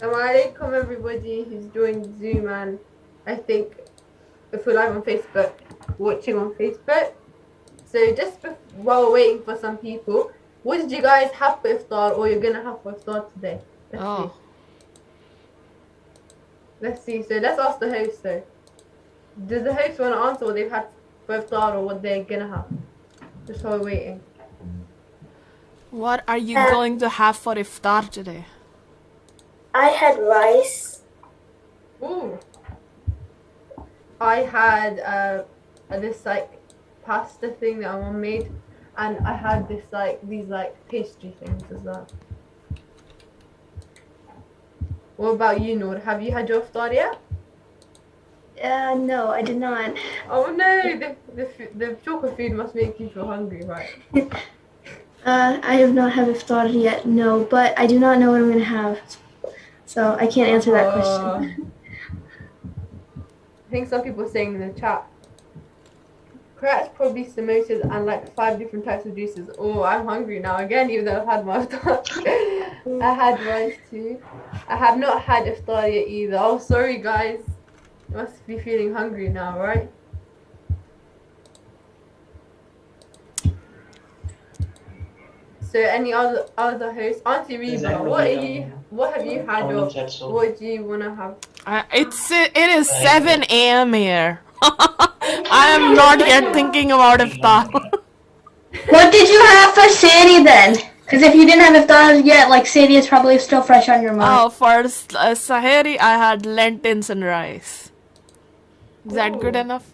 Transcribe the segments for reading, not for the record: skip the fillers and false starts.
Assalamu alaikum everybody who's joined Zoom and I think if we're live on Facebook, watching on Facebook. So just while we're waiting for some people, what did you guys have for iftar or you're gonna have for iftar today? Let's see. So let's ask the host though. Does the host want to answer what they've had for iftar or what they're gonna have? Just while we're waiting. What are you going to have for iftar today? I had rice. Ooh. I had this like pasta thing that my mom made, and I had these pastry things as well. What about you, Noor? Have you had your iftar yet? No, I did not. Oh no, the chocolate food must make you feel hungry, right? I have not had iftar yet, no, but I do not know what I'm going to have. So I can't answer that question. I think some people are saying in the chat, crepes, probably samosas, and like 5 different types of juices. Oh, I'm hungry now again, even though I've had my iftar. I had rice too. I have not had iftar yet either. Oh, sorry guys. You must be feeling hungry now, right? So any other hosts? Auntie Reba, what have you had or what do you wanna have? It is 7 a.m. here. I am not yet thinking about iftar. What did you have for Sadie then? Because if you didn't have iftar yet, like Sadie is probably still fresh on your mind. Oh, for Sahari, I had lentils and rice. Is that good enough?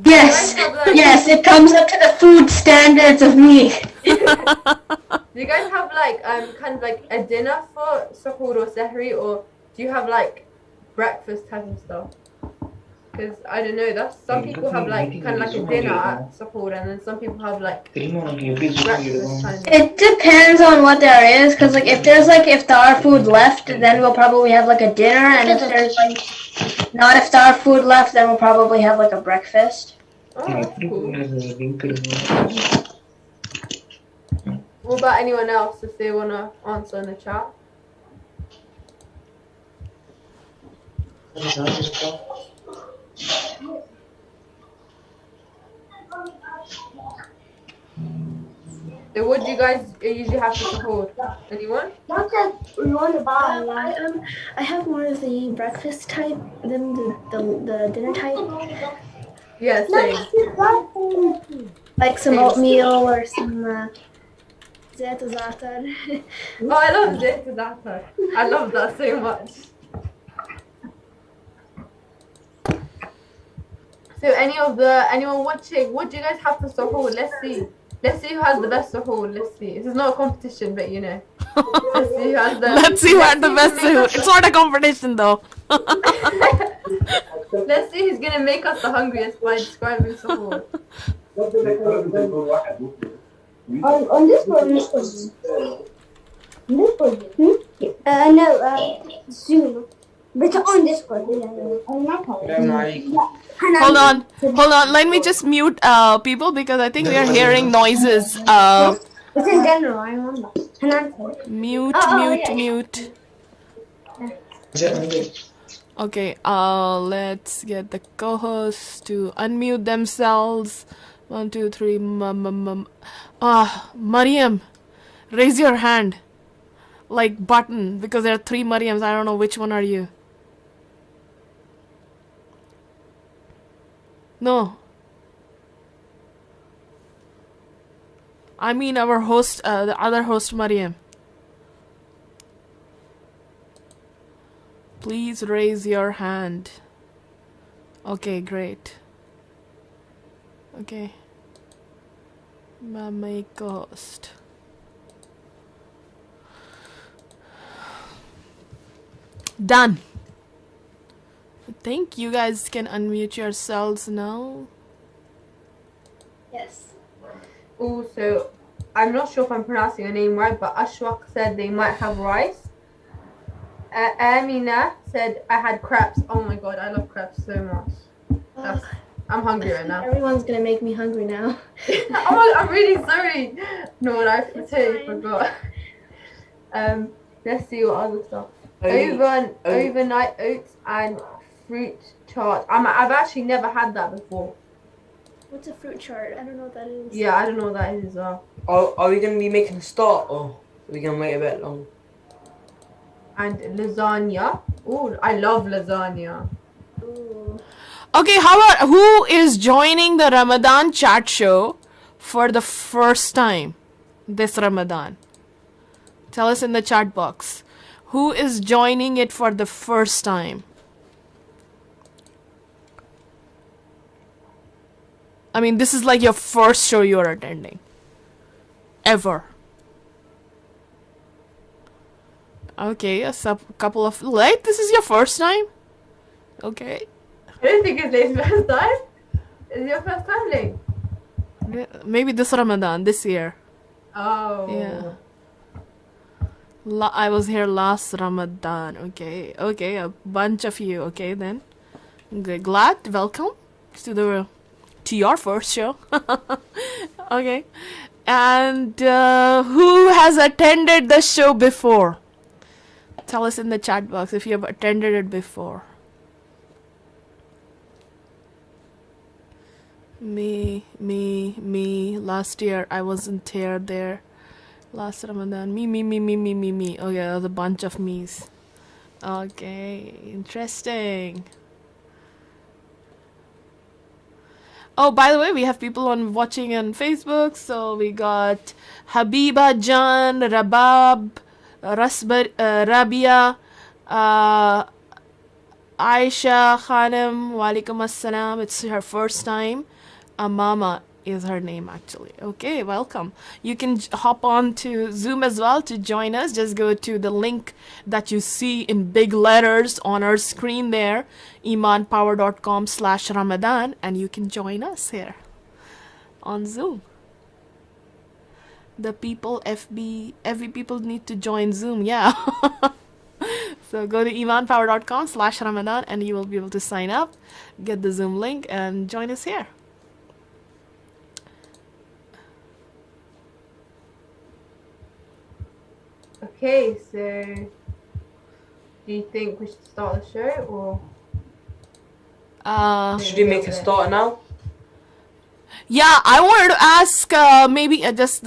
Yes, yes, it comes up to the food standards of me. Do you guys have like kind of like a dinner for suhoor or sahri, or do you have like breakfast type of stuff? Because I don't know, that's some people have like kind of like a dinner at suhoor, and then some people have like breakfast kind of. It depends on what there is, because like if there's like iftar food left, then we'll probably have like a dinner, and if there's like not iftar food left, then we'll probably have like a breakfast. Oh, that's cool. What about anyone else if they want to answer in the chat? So what do you guys usually have for support? Anyone? I have more of the breakfast type than the dinner type. Yeah, same. Like some oatmeal or some zait za'atar. Oh, I love zait za'atar. I love that so much. So anyone watching, what do you guys have for suhoor? Let's see. Let's see who has the best suhoor. Let's see. This is not a competition, but you know. Let's see who has the best suhoor. It's not a competition though. Let's see who's gonna make us the hungriest by describing suhoor. On this one. Zoom. But on Discord. Hold on. Let me just mute people because I think we are hearing noises. It's in general, I remember. Mute. Okay, let's get the co-hosts to unmute themselves. 1, 2, 3. Mariam, raise your hand. Like button, because there are 3 Mariams. I don't know which one are you. No. I mean our host, the other host, Mariam. Please raise your hand. Okay, great. Okay. My host. Done. I think you guys can unmute yourselves now. Yes. Also, I'm not sure if I'm pronouncing your name right, but Ashwaq said they might have rice. Amina said I had crepes. Oh my god, I love crepes so much. I'm hungry right now. Everyone's gonna make me hungry now. Oh, I'm really sorry. No, I totally forgot. Let's see what other stuff. Only- Overnight oats and fruit tart. I've actually never had that before. What's a fruit chart? I don't know what that is. Yeah, I don't know what that is as well. Are we going to be making a start or are we going to wait a bit long? And lasagna. Oh, I love lasagna. Ooh. Okay, how about who is joining the Ramadan chat show for the first time this Ramadan? Tell us in the chat box. Who is joining it for the first time? I mean, this is like your first show you're attending. Ever. Okay, a couple of... Like, this is your first time? Okay. I don't think it's Lane's first time. Is it your first time, Lane? Maybe this Ramadan, this year. Oh. Yeah. I was here last Ramadan. Okay, okay, a bunch of you. Okay, then. Glad, welcome to your first show. Okay, and who has attended the show before? Tell us in the chat box if you have attended it before. Me. Last year I wasn't there. Last Ramadan. Me. Okay, there's a bunch of me's. Okay, interesting. Oh, by the way, we have people watching on Facebook. So we got Habiba Jan, Rabab, Rabia, Aisha Khanam, walaikum assalam. It's her first time. Mama is her name actually. Okay, welcome. You can hop on to Zoom as well to join us. Just go to the link that you see in big letters on our screen there, imanpower.com/Ramadan, and you can join us here on Zoom. The people, every people need to join Zoom, yeah. So go to imanpower.com/Ramadan and you will be able to sign up, get the Zoom link, and join us here. Okay, so do you think we should start the show or? Should we make a start now? Yeah, I wanted to ask maybe just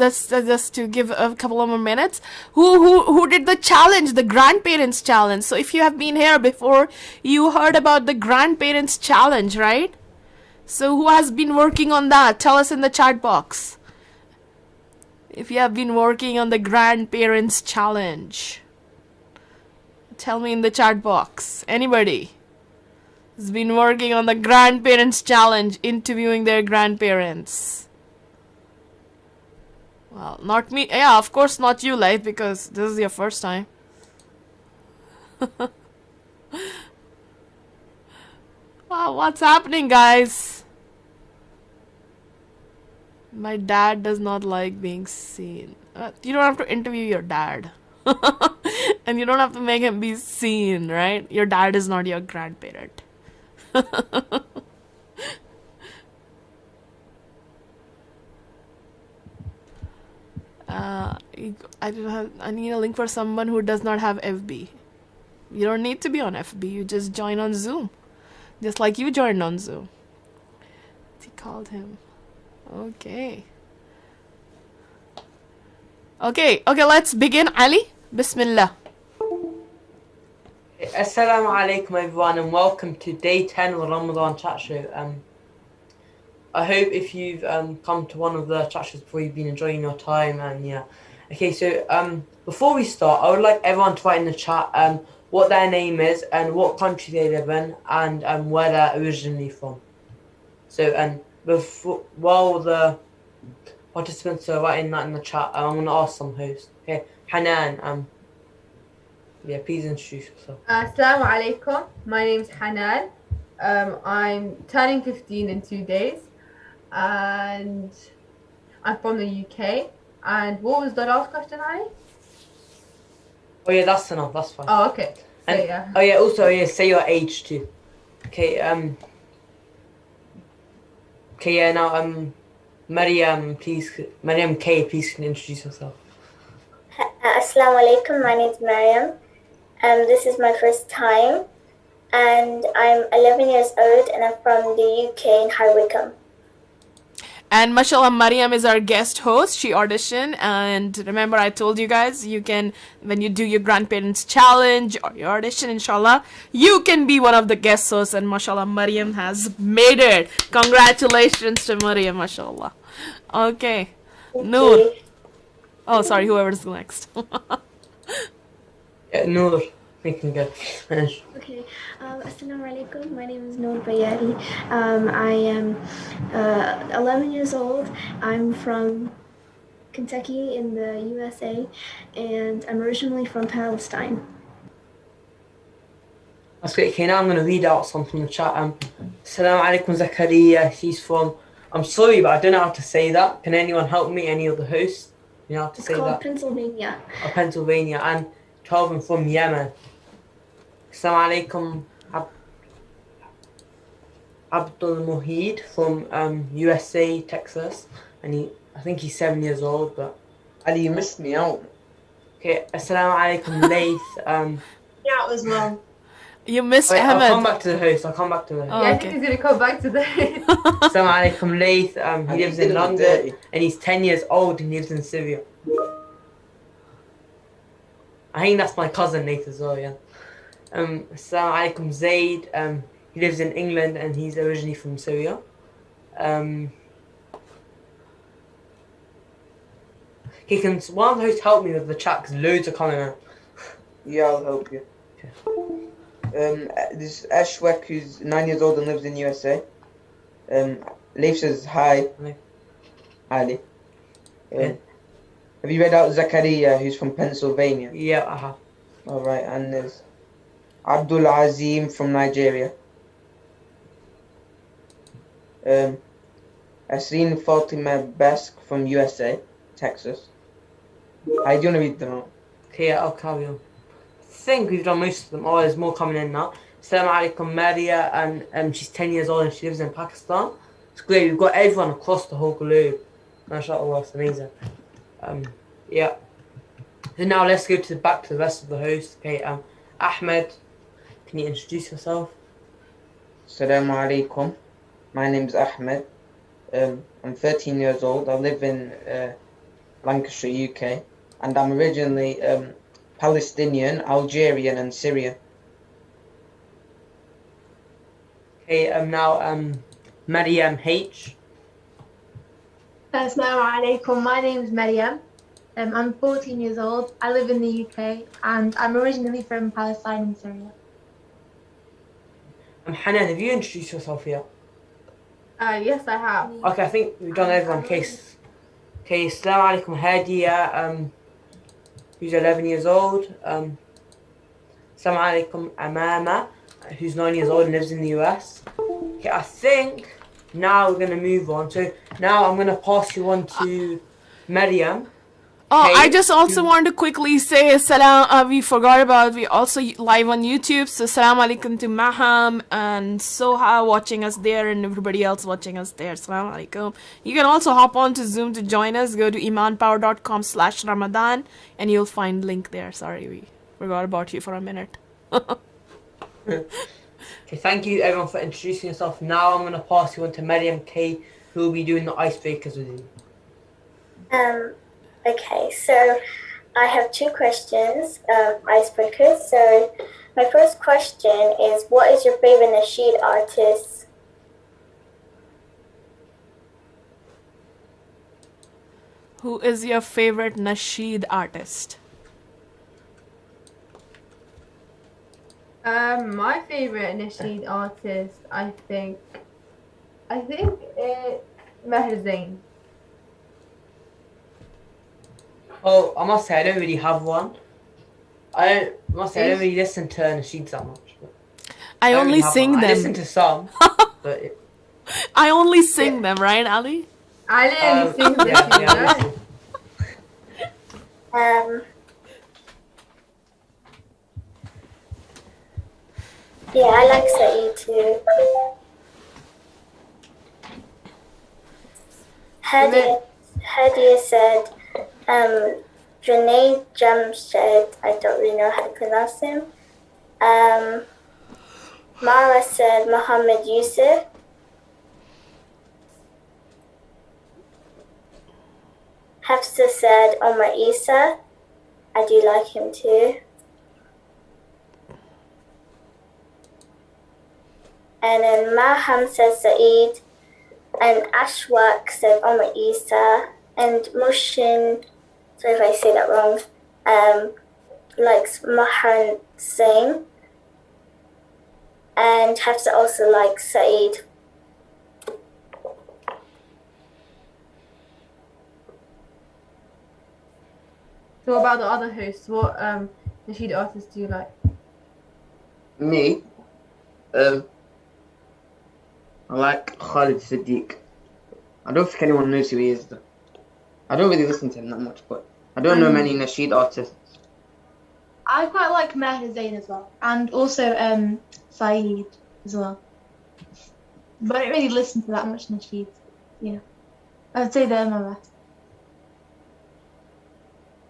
to give a couple of more minutes. Who did the challenge, the grandparents challenge? So if you have been here before, you heard about the grandparents challenge, right? So who has been working on that? Tell us in the chat box. If you have been working on the grandparents challenge, tell me in the chat box. Anybody has been working on the grandparents challenge, interviewing their grandparents? Well, not me. Yeah, of course not you, Life, because this is your first time. Wow, what's happening, guys? My dad does not like being seen. You don't have to interview your dad. And you don't have to make him be seen, right? Your dad is not your grandparent. I need a link for someone who does not have FB. You don't need to be on FB. You just join on Zoom. Just like you joined on Zoom. He called him. Okay, let's begin. Ali, Bismillah. Assalamu alaikum everyone and welcome to day 10 of the Ramadan chat show. I hope if you've come to one of the chat shows before, you've been enjoying your time, and yeah. Okay, so before we start, I would like everyone to write in the chat what their name is and what country they live in and where they're originally from. So while the participants are writing that in the chat, I'm going to ask some hosts. Okay, Hanan, yeah, please introduce yourself. Assalamu alaikum. My name's Hanan. I'm turning 15 in 2 days, and I'm from the UK. And what was the last question, Ali? Oh yeah, that's enough. That's fine. Oh, okay. So, And, yeah. Oh yeah, also say your age too. Okay, okay, yeah, now Maryam K, please can you introduce yourself. Assalamu alaikum, my name is Mariam. This is my first time, and I'm 11 years old, and I'm from the UK in High Wycombe. And mashallah, Mariam is our guest host. She auditioned, and remember I told you guys, you can, when you do your grandparents challenge or your audition, inshallah, you can be one of the guest hosts. And mashallah, Mariam has made it. Congratulations to Mariam, mashallah. Okay. Noor. you. Oh, sorry, whoever's next. Yeah, Noor, we can go. Finish. Okay. Assalamu alaikum. My name is Noor Bayari. I am 11 years old. I'm from Kentucky in the USA, and I'm originally from Palestine. That's great. Okay, now I'm going to read out some from the chat. Assalamu alaikum Zakaria. He's from, I'm sorry, but I don't know how to say that. Can anyone help me? Any of the hosts? You know how to It's say called that? Pennsylvania. Pennsylvania. And 12 and from Yemen. Assalamu alaikum Abdul Muhid from USA, Texas. And I think he's 7 years old, but Ali, you missed me out. okay. Assalamu alaikum Laith. Yeah, as well. You missed Wait, I'll come Ahmed. back to the host. Oh, Yeah, I think okay. he's gonna come back to the. Assalamu alaikum Laith. He And lives he in did it London dirty. and he's 10 years old and lives in Syria. I think that's my cousin Laith as well, yeah. Assalamu alaikum Zaid. He lives in England and he's originally from Syria. He can one of the hosts help me with the chat because loads are coming out. Yeah, I'll help you. This is Ashwek, who's 9 years old and lives in USA. Leif says hi. Hi. Ali. Yeah. Have you read out Zakaria, who's from Pennsylvania? Yeah, I have. Alright, and there's Abdul Azim from Nigeria. Asreen Fatima Besk from USA, Texas. I do want to read them out. Okay, yeah, I'll carry on. I think we've done most of them. Oh, there's more coming in now. Assalamu alaikum Maria, and she's 10 years old and she lives in Pakistan. It's great. We've got everyone across the whole globe. MashaAllah, it's amazing. Yeah. So now let's go back to the rest of the hosts. Okay, Ahmed, can you introduce yourself? Assalamu alaikum. My name's Ahmed. I'm 13 years old. I live in Lancashire, UK. And I'm originally Palestinian, Algerian and Syrian. Okay, now Maryam H. Assalamu alaikum. My name is Mariam. I'm 14 years old. I live in the UK and I'm originally from Palestine and Syria. Hanan, have you introduced yourself yet? Yes, I have. Okay, I think we've done everyone. Okay, Assalamu alaikum Hadiya, who's 11 years old. Assalamu alaikum Amama, who's 9 years old and lives in the US. Okay, I think now we're going to move on. So now I'm going to pass you on to Maryam. Oh, Hey, I just also want to quickly say salam. We forgot about, we also live on YouTube. So salam alaikum to Maham and Soha watching us there and everybody else watching us there. Salam alaikum. You can also hop on to Zoom to join us. Go to imanpower.com/Ramadan and you'll find link there. Sorry, we forgot about you for a minute. Okay, thank you everyone for introducing yourself. Now I'm going to pass you on to Maryam K, who will be doing the icebreakers with you. Okay, so I have two questions, icebreakers. So my first question is, what is your favorite nasheed artist? Who is your favorite nasheed artist? My favorite nasheed artist, I think it's Maher Zain. Oh, I must say I don't really have one. I don't really listen to nasheeds that much. But I don't only really have sing one. I them. listen to some, but I only sing them, right, Ali? I literally sing this, yeah, you know? Yeah, I like Saeed too. Hadia said, Junaid Jamshed, I don't really know how to pronounce him. Mara said Muhammad Yusuf. Hafsa said Omar Isa. I do like him too. And then Maham said Saeed. And Ashwak said Omar Isa. And Mushin, sorry if I say that wrong, likes Mahan Singh. And Hafsa also likes Saeed. So what about the other hosts? What nasheed artists do you like? Me, I like Khalid Siddiq. I don't think anyone knows who he is though. I don't really listen to him that much, but I don't know many nasheed artists. I quite like Meher Zain as well, and also Saeed as well. But I don't really listen to that much nasheed. Yeah, I'd say they're my best.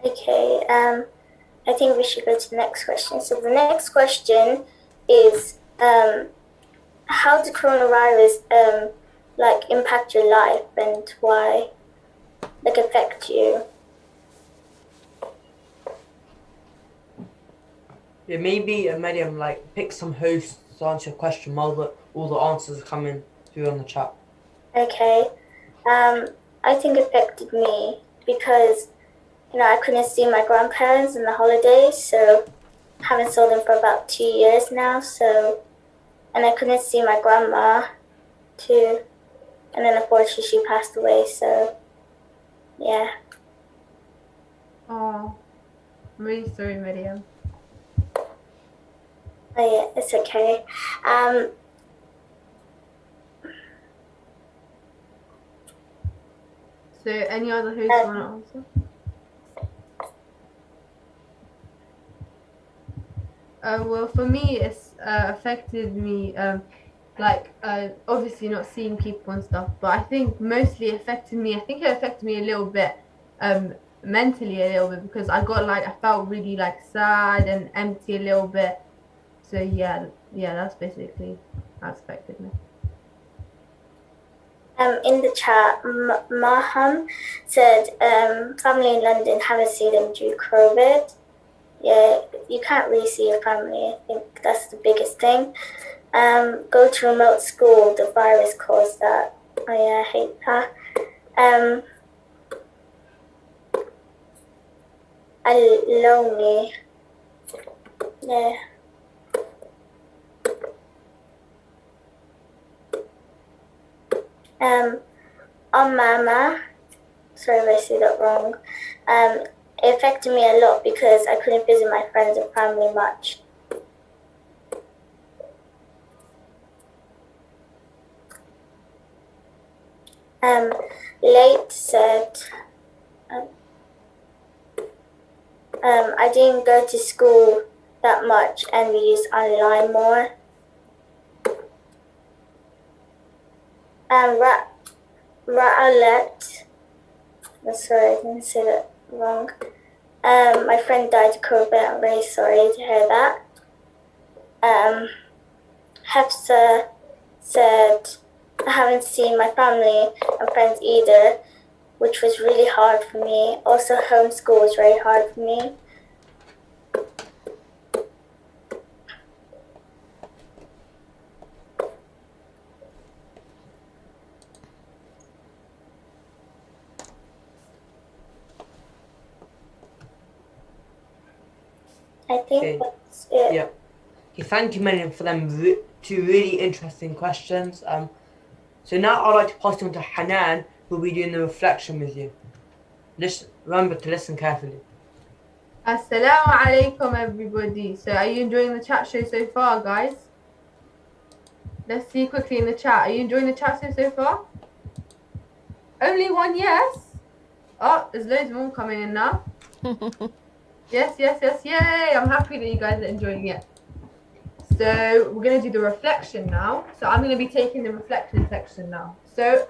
Okay, I think we should go to the next question. So the next question is, how did coronavirus like impact your life and why, like affect you? Yeah, maybe Mariam, like pick some hosts to answer your question while all the answers are coming through on the chat. Okay, I think it affected me because, you know, I couldn't see my grandparents in the holidays, so I haven't saw them for about 2 years now, so, and I couldn't see my grandma too, and then unfortunately she passed away, so, yeah. Oh, I'm really sorry, Miriam. Oh yeah, it's okay. So any other hosts want to answer? Well, for me, it's affected me, obviously not seeing people and stuff, but I think mostly affected me. I think it affected me a little bit, mentally a little bit, because I felt really like sad and empty a little bit. So yeah, that's basically how it affected me. In the chat, Maham said, family in London, haven't seen them due COVID. Yeah, you can't really see your family. I think that's the biggest thing. Go to remote school, the virus caused that. Oh yeah, I hate that. Lonely. Yeah. On Mama, sorry if I say that wrong, it affected me a lot because I couldn't visit my friends and family much. Late said, I didn't go to school that much and we used online more. Ra'alet, sorry, I didn't say that wrong. My friend died of COVID. I'm very sorry to hear that. Hafsa said, I haven't seen my family and friends either, which was really hard for me. Also, homeschool was very hard for me. I think that's it. Yeah. Okay, thank you, Mariam, for them two really interesting questions. So now I'd like to pass it on to Hanan, who will be doing the reflection with you. Just remember to listen carefully. Assalamu alaikum, everybody. So are you enjoying the chat show so far, guys? Let's see quickly in the chat. Are you enjoying the chat show so far? Only one yes? Oh, there's loads more coming in now. Yes, yay! I'm happy that you guys are enjoying it. So we're going to do the reflection now. So I'm going to be taking the reflection section now. So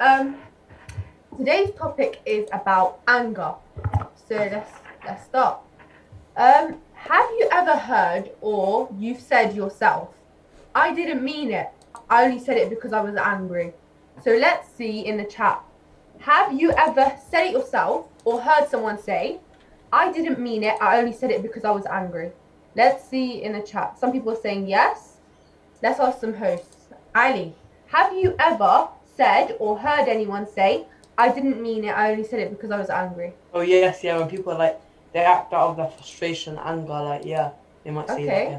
today's topic is about anger. So let's let's start. Have you ever heard or you've said yourself, I didn't mean it, I only said it because I was angry? So let's see in the chat. Have you ever said it yourself or heard someone say, I didn't mean it, I only said it because I was angry? Let's see in the chat. Some people are saying yes. Let's ask some hosts. Ali, have you ever said or heard anyone say, I didn't mean it, I only said it because I was angry? Oh yes, yeah. When people like they act out of their frustration, anger, like yeah, they might say that. Okay. Yeah.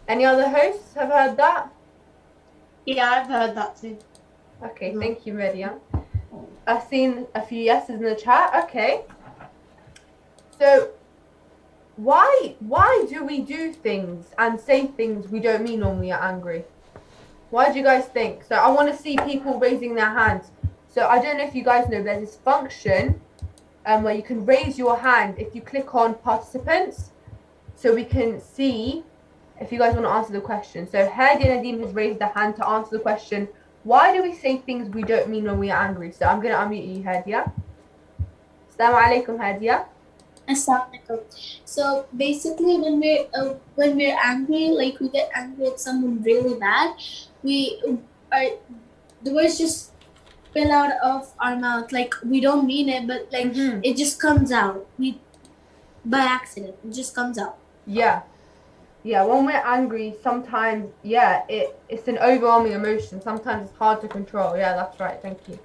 Any other hosts have heard that? Yeah, I've heard that too. Okay, thank you, Miriam. I've seen a few yeses in the chat. Okay. So why do we do things and say things we don't mean when we are angry? Why do you guys think? So I want to see people raising their hands. So I don't know if you guys know, there's this function where you can raise your hand if you click on participants, so we can see if you guys want to answer the question. So Hadi and Nadeem has raised their hand to answer the question, why do we say things we don't mean when we are angry? So I'm going to unmute you, Hadia. Assalamu alaikum, Hadia. Assalamualaikum. So basically, when we're angry, like we get angry at someone really bad, the words just spill out of our mouth. Like we don't mean it, but like it just comes out. By accident, it just comes out. Yeah. Yeah, when we're angry, sometimes, it's an overwhelming emotion. Sometimes it's hard to control. Yeah, that's right. Thank you.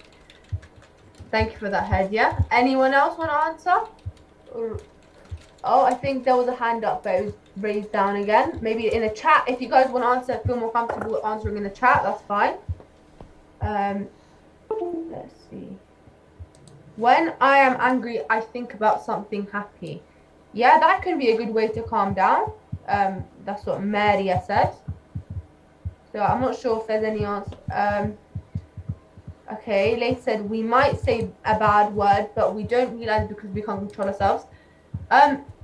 Thank you for that, Hadia. Anyone else want to answer? Oh, I think there was a hand up, but it was raised down again. Maybe in the chat. If you guys want to answer, feel more comfortable answering in the chat, that's fine. Let's see. When I am angry, I think about something happy. Yeah, that can be a good way to calm down. That's what Maria said. So I'm not sure if there's any answer. Okay, Leith said we might say a bad word, but we don't realize because we can't control ourselves.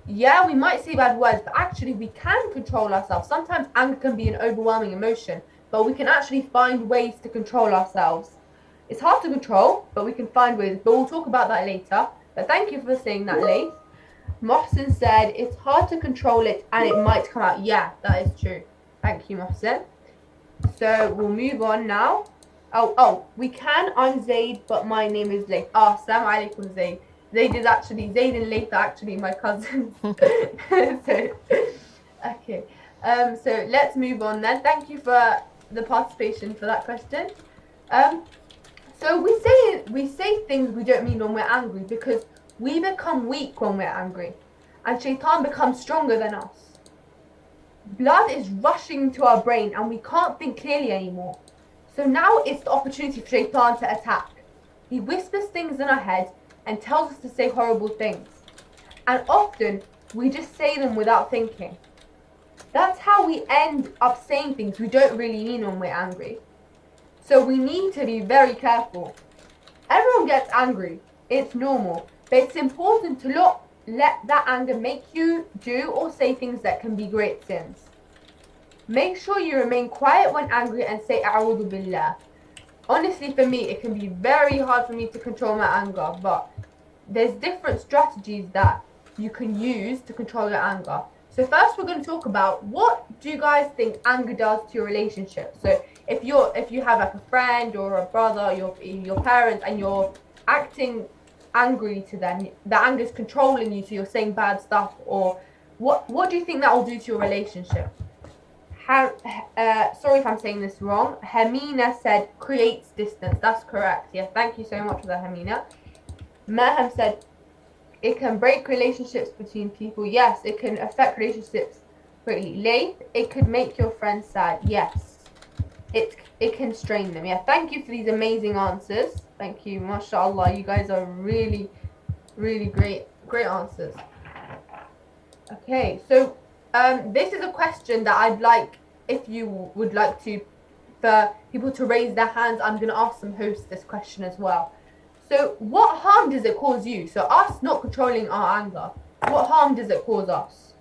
Yeah, we might say bad words, but actually we can control ourselves. Sometimes anger can be an overwhelming emotion, but we can actually find ways to control ourselves. It's hard to control, but we can find ways. But we'll talk about that later. But thank you for saying that, Leith. Mohsin said it's hard to control it and it might come out. Yeah, that is true. Thank you, Mohsin. So we'll move on now. We can. I'm Zaid, but my name is Leith. Assalamu alaikum, Zaid. Zaid and Leith are actually my cousins. Okay. So let's move on then. Thank you for the participation for that question. So we say things we don't mean when we're angry because we become weak when we're angry, and Shaitan becomes stronger than us. Blood is rushing to our brain and we can't think clearly anymore. So now it's the opportunity for Shaitan to attack. He whispers things in our head and tells us to say horrible things. And often we just say them without thinking. That's how we end up saying things we don't really mean when we're angry. So we need to be very careful. Everyone gets angry. It's normal. But it's important to not let that anger make you do or say things that can be great sins. Make sure you remain quiet when angry and say A'udhu Billah. Honestly, for me, it can be very hard for me to control my anger, but there's different strategies that you can use to control your anger. So first we're going to talk about what do you guys think anger does to your relationship. So if you have like a friend or a brother, your parents, and you're acting angry to them, the anger is controlling you, so you're saying bad stuff, or what do you think that will do to your relationship? Sorry if I'm saying this wrong. Hermina said creates distance. That's correct. Yeah, thank you so much for that, Hermina. Maham said it can break relationships between people. Yes, it can affect relationships greatly. Leith, it could make your friends sad. Yes, it can strain them. Yeah, thank you for these amazing answers. Thank you, mashallah. You guys are really, really great answers. Okay, so this is a question that I'd like, if you would like to, for people to raise their hands. I'm going to ask some hosts this question as well. So what harm does it cause you? So us not controlling our anger, what harm does it cause us?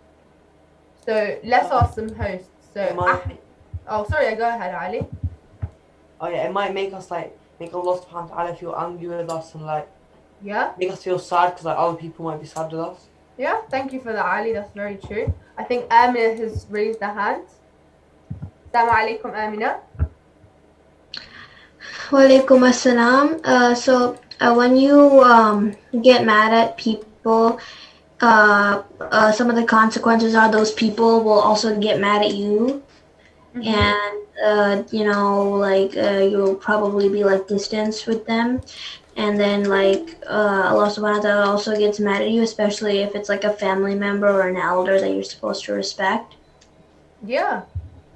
So let's ask some hosts. So sorry, go ahead, Ali. Oh yeah, it might make us make Allah subhanahu wa ta'ala feel angry with us and make us feel sad because other people might be sad with us. Yeah, thank you for that, Ali. That's very true. I think Amina has raised her hand. Assalamu alaikum, Amina. Walaikum assalam. When you get mad at people, some of the consequences are those people will also get mad at you, and you'll probably be like distanced with them, and then Allah subhanahu wa ta'ala also gets mad at you, especially if it's like a family member or an elder that you're supposed to respect. Yeah,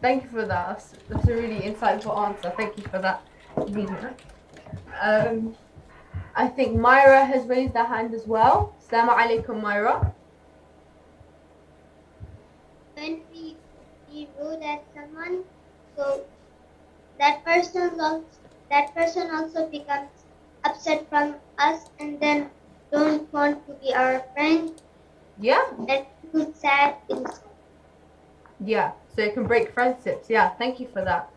thank you for that. That's a really insightful answer. Thank you for that, Nina. I think Myra has raised her hand as well. Assalamu alaikum, Myra. When we be rude at someone, so that person also becomes upset from us and then don't want to be our friend. Yeah. That feels sad inside. Yeah, so it can break friendships. Yeah, thank you for that,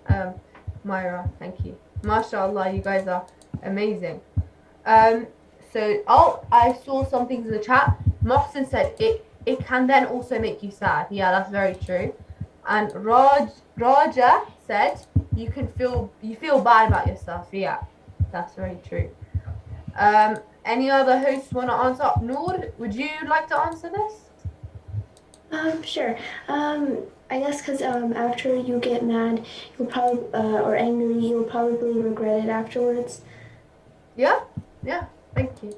Myra. Thank you. MashaAllah, you guys are amazing. I saw some things in the chat. Mohsen said it can then also make you sad. Yeah, that's very true. And Raja said you feel bad about yourself. Yeah, that's very true. Any other hosts want to answer? Noor, would you like to answer this? Sure. I guess because after you get mad, you'll probably or angry, you'll probably regret it afterwards. Yeah, thank you.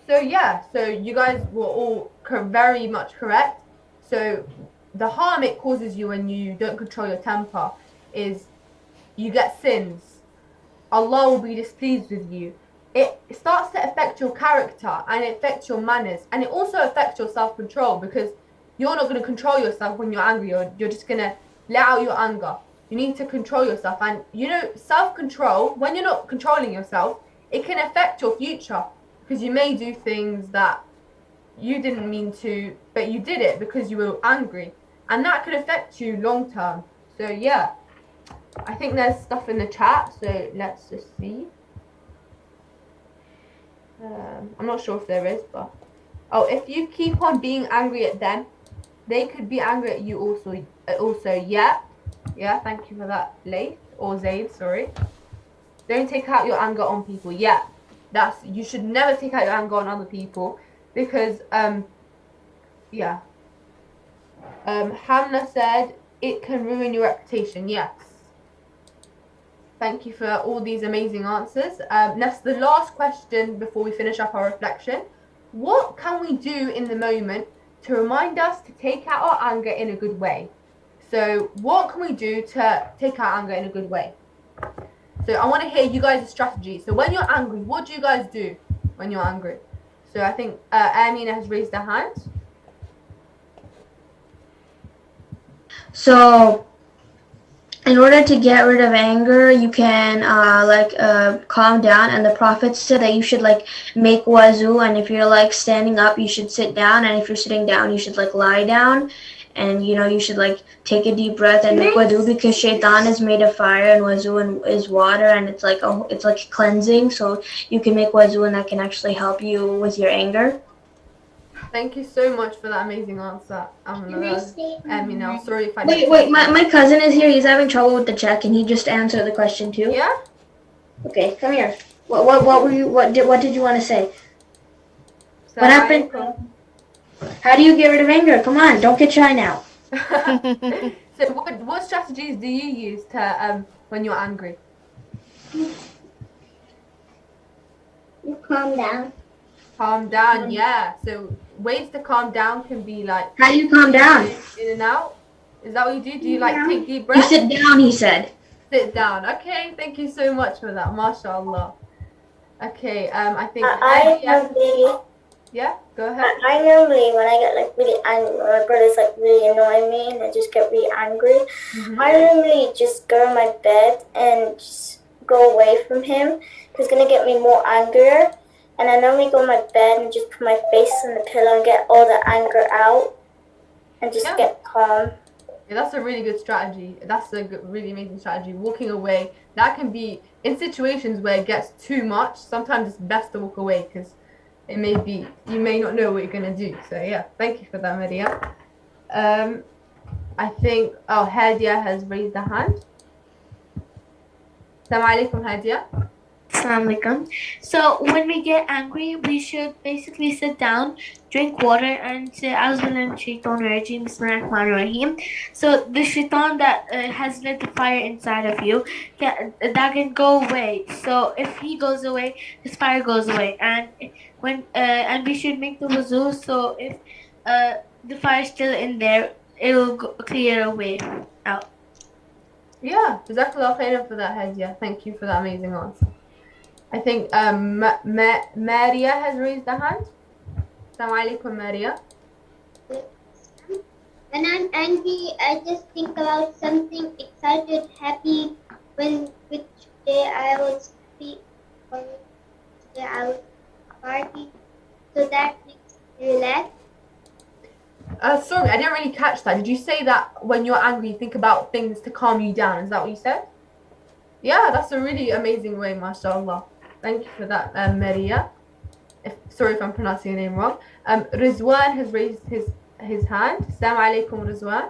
So you guys were all very much correct. So the harm it causes you when you don't control your temper is you get sins. Allah will be displeased with you. It starts to affect your character and it affects your manners, and it also affects your self-control because you're not going to control yourself when you're angry. You're just going to let out your anger. You need to control yourself, and self-control, when you're not controlling yourself, it can affect your future because you may do things that you didn't mean to, but you did it because you were angry, and that could affect you long term. So yeah, I think there's stuff in the chat, so let's just see. I'm not sure if there is, but if you keep on being angry at them, they could be angry at you also. Yeah, thank you for that, Laith or Zaid, sorry. Don't take out your anger on people. Yeah, you should never take out your anger on other people because Hamna said it can ruin your reputation. Yes. Thank you for all these amazing answers. That's the last question before we finish up our reflection. What can we do in the moment to remind us to take out our anger in a good way? So what can we do to take out anger in a good way? So I want to hear you guys' strategy. So when you're angry, what do you guys do when you're angry? So I think Amina has raised her hand. So in order to get rid of anger, you can calm down, and the Prophet said that you should make wuzu, and if you're standing up, you should sit down, and if you're sitting down, you should lie down, and you should take a deep breath and make wuzu, because shaitan is made of fire and wuzu is water, and it's like cleansing, so you can make wuzu, and that can actually help you with your anger. Thank you so much for that amazing answer. Amina, sorry if I Wait, my cousin is here. He's having trouble with the check. Can he just answer the question too? Yeah? Okay, come here. What did you want to say? What happened? How do you get rid of anger? Come on, don't get shy now. So what strategies do you use to when you're angry? You calm down. Calm down, yeah. So ways to calm down can be How do you calm down? In and out. Is that what you do? Do you take deep breaths? You sit down, he said. Sit down. Okay, thank you so much for that. MashaAllah. Okay, I think yeah, go ahead. I normally, when I get really angry, my brother's really annoying me and I just get really angry, I normally just go in my bed and just go away from him because it's going to get me more angrier. And I normally go in my bed and just put my face on the pillow and get all the anger out and just get calm. Yeah, that's a really good strategy. That's a really amazing strategy. Walking away, that can be in situations where it gets too much. Sometimes it's best to walk away because it may be, you may not know what you're going to do. So yeah, thank you for that, Maria. I think, Hadia has raised a hand. Assalamu alaikum, Hadia. Assalamu alaikum. So when we get angry, we should basically sit down, drink water, and say Auzubillahi Shaitanir Rajim, Bismillahirrahmanirrahim. So the shaitan that has lit the fire inside of you, that can go away. So if he goes away, his fire goes away. And and we should make the wuzu. So if the fire is still in there, it will clear away out. Yeah, Jazakallah khairan for that, Hadia. Thank you for that amazing answer. I think Maria has raised a hand. Assalamu alaikum, Maria. When I'm angry, I just think about something excited, happy, which day I was happy or which day I was party. So that makes me relax. Sorry, I didn't really catch that. Did you say that when you're angry, you think about things to calm you down? Is that what you said? Yeah, that's a really amazing way, mashallah. Thank you for that, Maria. Sorry if I'm pronouncing your name wrong. Rizwan has raised his hand. Assalamu alaikum, Rizwan.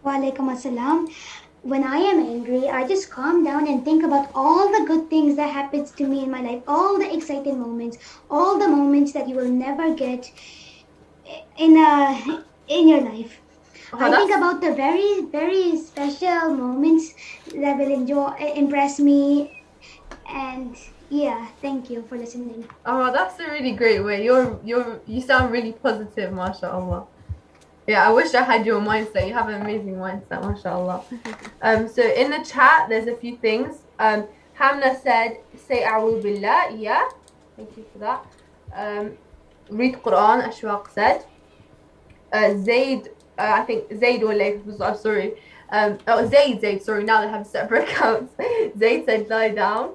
Wa alaikum assalam. When I am angry, I just calm down and think about all the good things that happens to me in my life, all the exciting moments, all the moments that you will never get in your life. I think about the very, very special moments that will impress me. And yeah, thank you for listening. Oh, that's a really great way. You sound really positive, mashallah. Yeah, I wish I had your mindset. You have an amazing mindset, mashallah. So in the chat, there's a few things. Hamna said, say a'udhu billah. Yeah, thank you for that. Read Quran, Ashwaq said. Zaid, I think Zaid or Layth, I'm sorry. Zaid, sorry, now they have separate accounts. Zaid said, lie down.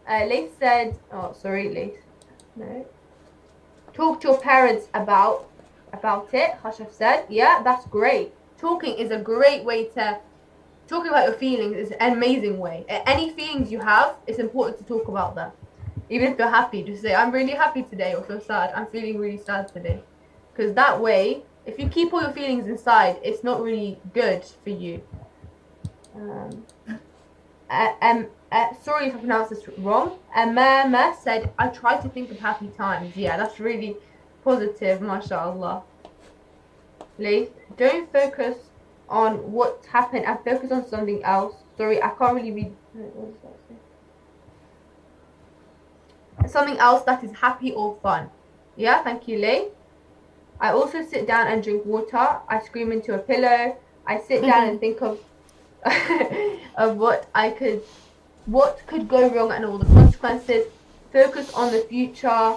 Layth said, Layth. No. Talk to your parents about it, Hashaf said. Yeah, that's great. Talking is a great way to, talking about your feelings is an amazing way. Any feelings you have, it's important to talk about them. Even if you're happy, just say, I'm really happy today, or if you're sad, I'm feeling really sad today. Because that way, if you keep all your feelings inside, it's not really good for you. Sorry if I pronounced this wrong. Mama said, I try to think of happy times. Yeah, that's really positive, mashallah. Don't focus on what's happened and focus on something else. Sorry, I can't really read. What does that say? Something else that is happy or fun. Yeah, thank you, Lay. I also sit down and drink water. I scream into a pillow. I sit down and think of of what could go wrong and all the consequences. Focus on the future.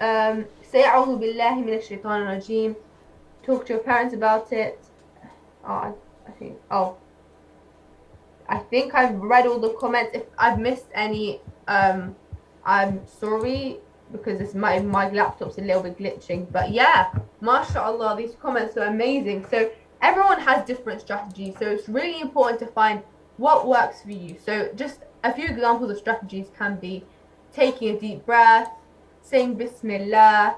Say a'udhu billahi minash shaitanir rajim. Talk to your parents about it. I think I've read all the comments. If I've missed any, I'm sorry, because my laptop's a little bit glitching. But yeah, mashallah, these comments are amazing. So everyone has different strategies. So it's really important to find what works for you. So just a few examples of strategies can be taking a deep breath, saying Bismillah,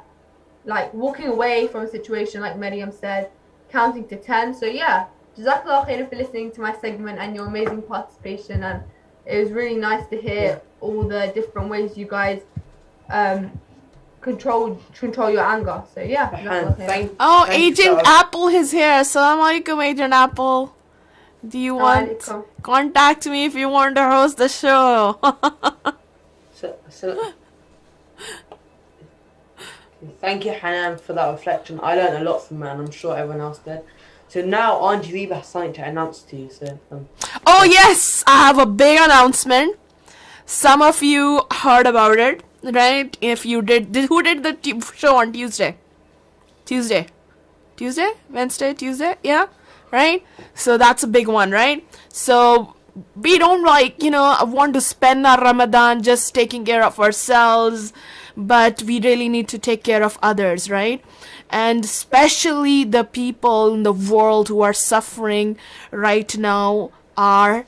like walking away from a situation like Maryam said, counting to 10. So yeah, Jazakallah khairan for listening to my segment and your amazing participation. And it was really nice to hear all the different ways you guys control your anger. So yeah. Agent Apple is here. Assalamu alaikum, Agent Apple. Do you want contact me if you want to host the show? Thank you, Hanan, for that reflection. I learned a lot from it, and I'm sure everyone else did. So now Auntie Reba has something to announce to you. So. Yes, I have a big announcement. Some of you heard about it, right? If you did who did the show on Tuesday? Wednesday, Tuesday? Yeah, right? So that's a big one, right? So we don't want to spend our Ramadan just taking care of ourselves, but we really need to take care of others, right? And especially the people in the world who are suffering right now are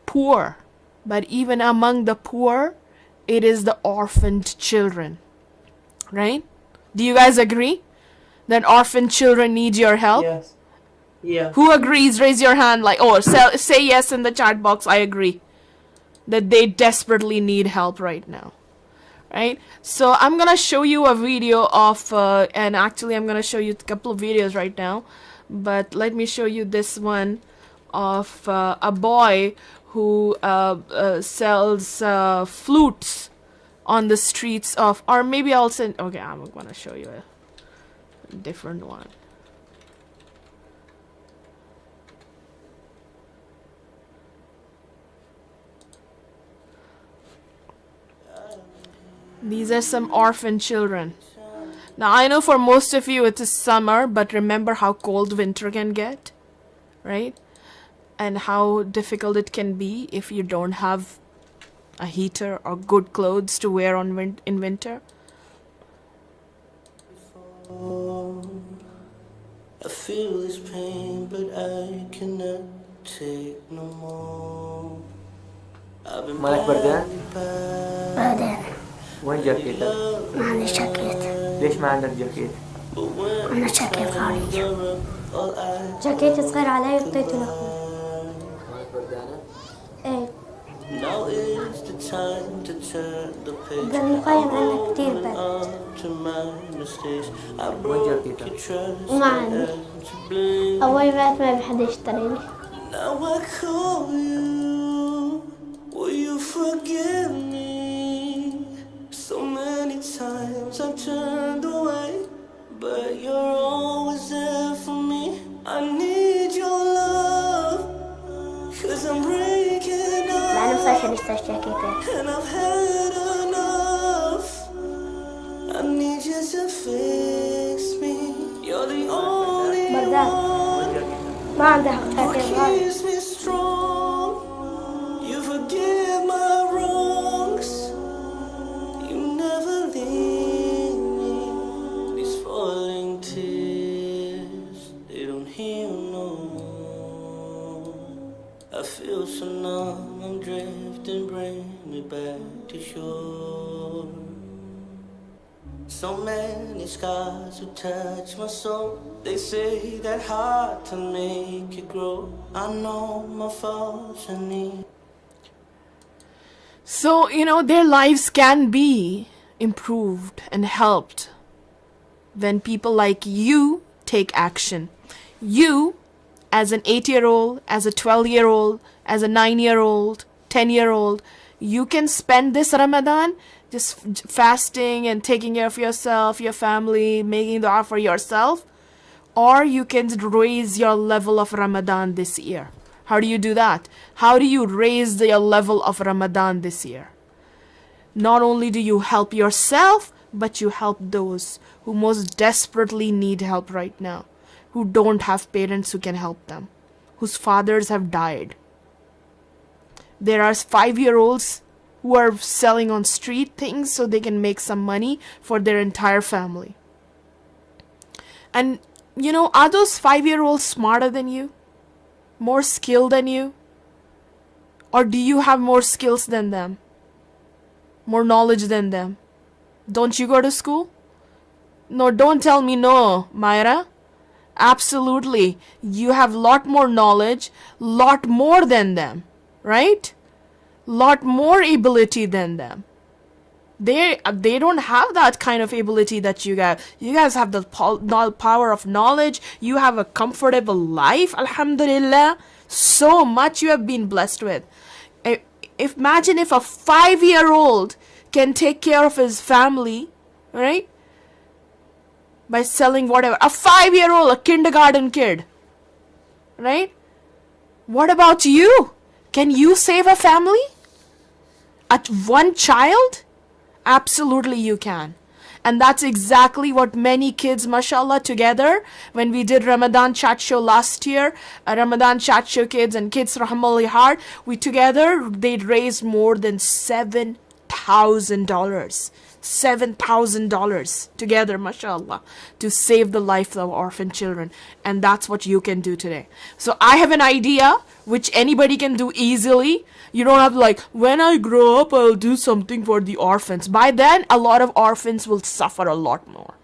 poor. But even among the poor, it is the orphaned children, right? Do you guys agree that orphaned children need your help? Yes. Yeah. Who agrees? Raise your hand. Like, oh, say yes in the chat box. I agree that they desperately need help right now, right? So I'm gonna show you a video of, and actually I'm gonna show you a couple of videos right now, but let me show you this one of a boy who sells flutes on the streets of, or maybe I'll send, okay, I'm gonna show you a different one. These are some orphan children. Now I know for most of you it is summer, but remember how cold winter can get, right? And how difficult it can be if you don't have a heater or good clothes to wear in winter. I feel this pain, but I cannot take no more. مالك بردان؟ بعدين وين جاكيتك؟ ما عندي جاكيت. ليش ما عندك جاكيت؟ أنا جاكيت خارجي. جاكيت صغير علي وعطيته لأخوي. مالك بردانة؟ إيه. Now is the time to turn the page. بالمخيم عندنا كتير برد. وين جاكيتك؟ وما عندي. أبوي مات ما بحد يشتري لي. Now I call you, will you forgive me? So many times I turned away, but you're always there for me. I need your love, 'cause I'm breaking up. مع إنه صار نشتري جاكيتين. And I've had enough. I need you to fix me. You're the only one ما عنده حق who جاكيت غالي. keeps me strong. You forgive my wrongs. You never leave me. These falling tears, they don't heal no more. I feel so numb, I'm drifting, bring me back to shore. So many scars who touch my soul. They say that hard to make it grow. I know my faults and need. So, their lives can be improved and helped when people like you take action. You, as an 8-year-old, as a 12-year-old, as a 9-year-old, 10-year-old, you can spend this Ramadan just fasting and taking care of yourself, your family, making dua for yourself, or you can raise your level of Ramadan this year. How do you do that? How do you raise your level of Ramadan this year? Not only do you help yourself, but you help those who most desperately need help right now, who don't have parents who can help them, whose fathers have died. There are 5-year-olds who are selling on street things so they can make some money for their entire family. And, are those 5-year-olds smarter than you? More skilled than you? Or do you have more skills than them? More knowledge than them? Don't you go to school? No, don't tell me no, Myra. Absolutely. You have lot more knowledge, lot more than them, right? Lot more ability than them. They don't have that kind of ability that you guys. You guys have the power of knowledge. You have a comfortable life, alhamdulillah. So much you have been blessed with. Imagine if a 5-year-old can take care of his family, right? By selling whatever. A 5-year-old, a kindergarten kid, right? What about you? Can you save a family? At one child? Absolutely you can. And that's exactly what many kids, mashallah, together, when we did Ramadan chat show last year, Ramadan chat show kids and kids rahmatullahi heart, we together, they'd raised more than $7,000. $7,000 together, mashallah, to save the life of orphan children. And that's what you can do today. So I have an idea which anybody can do easily. You don't have to like, when I grow up, I'll do something for the orphans. By then, a lot of orphans will suffer a lot more.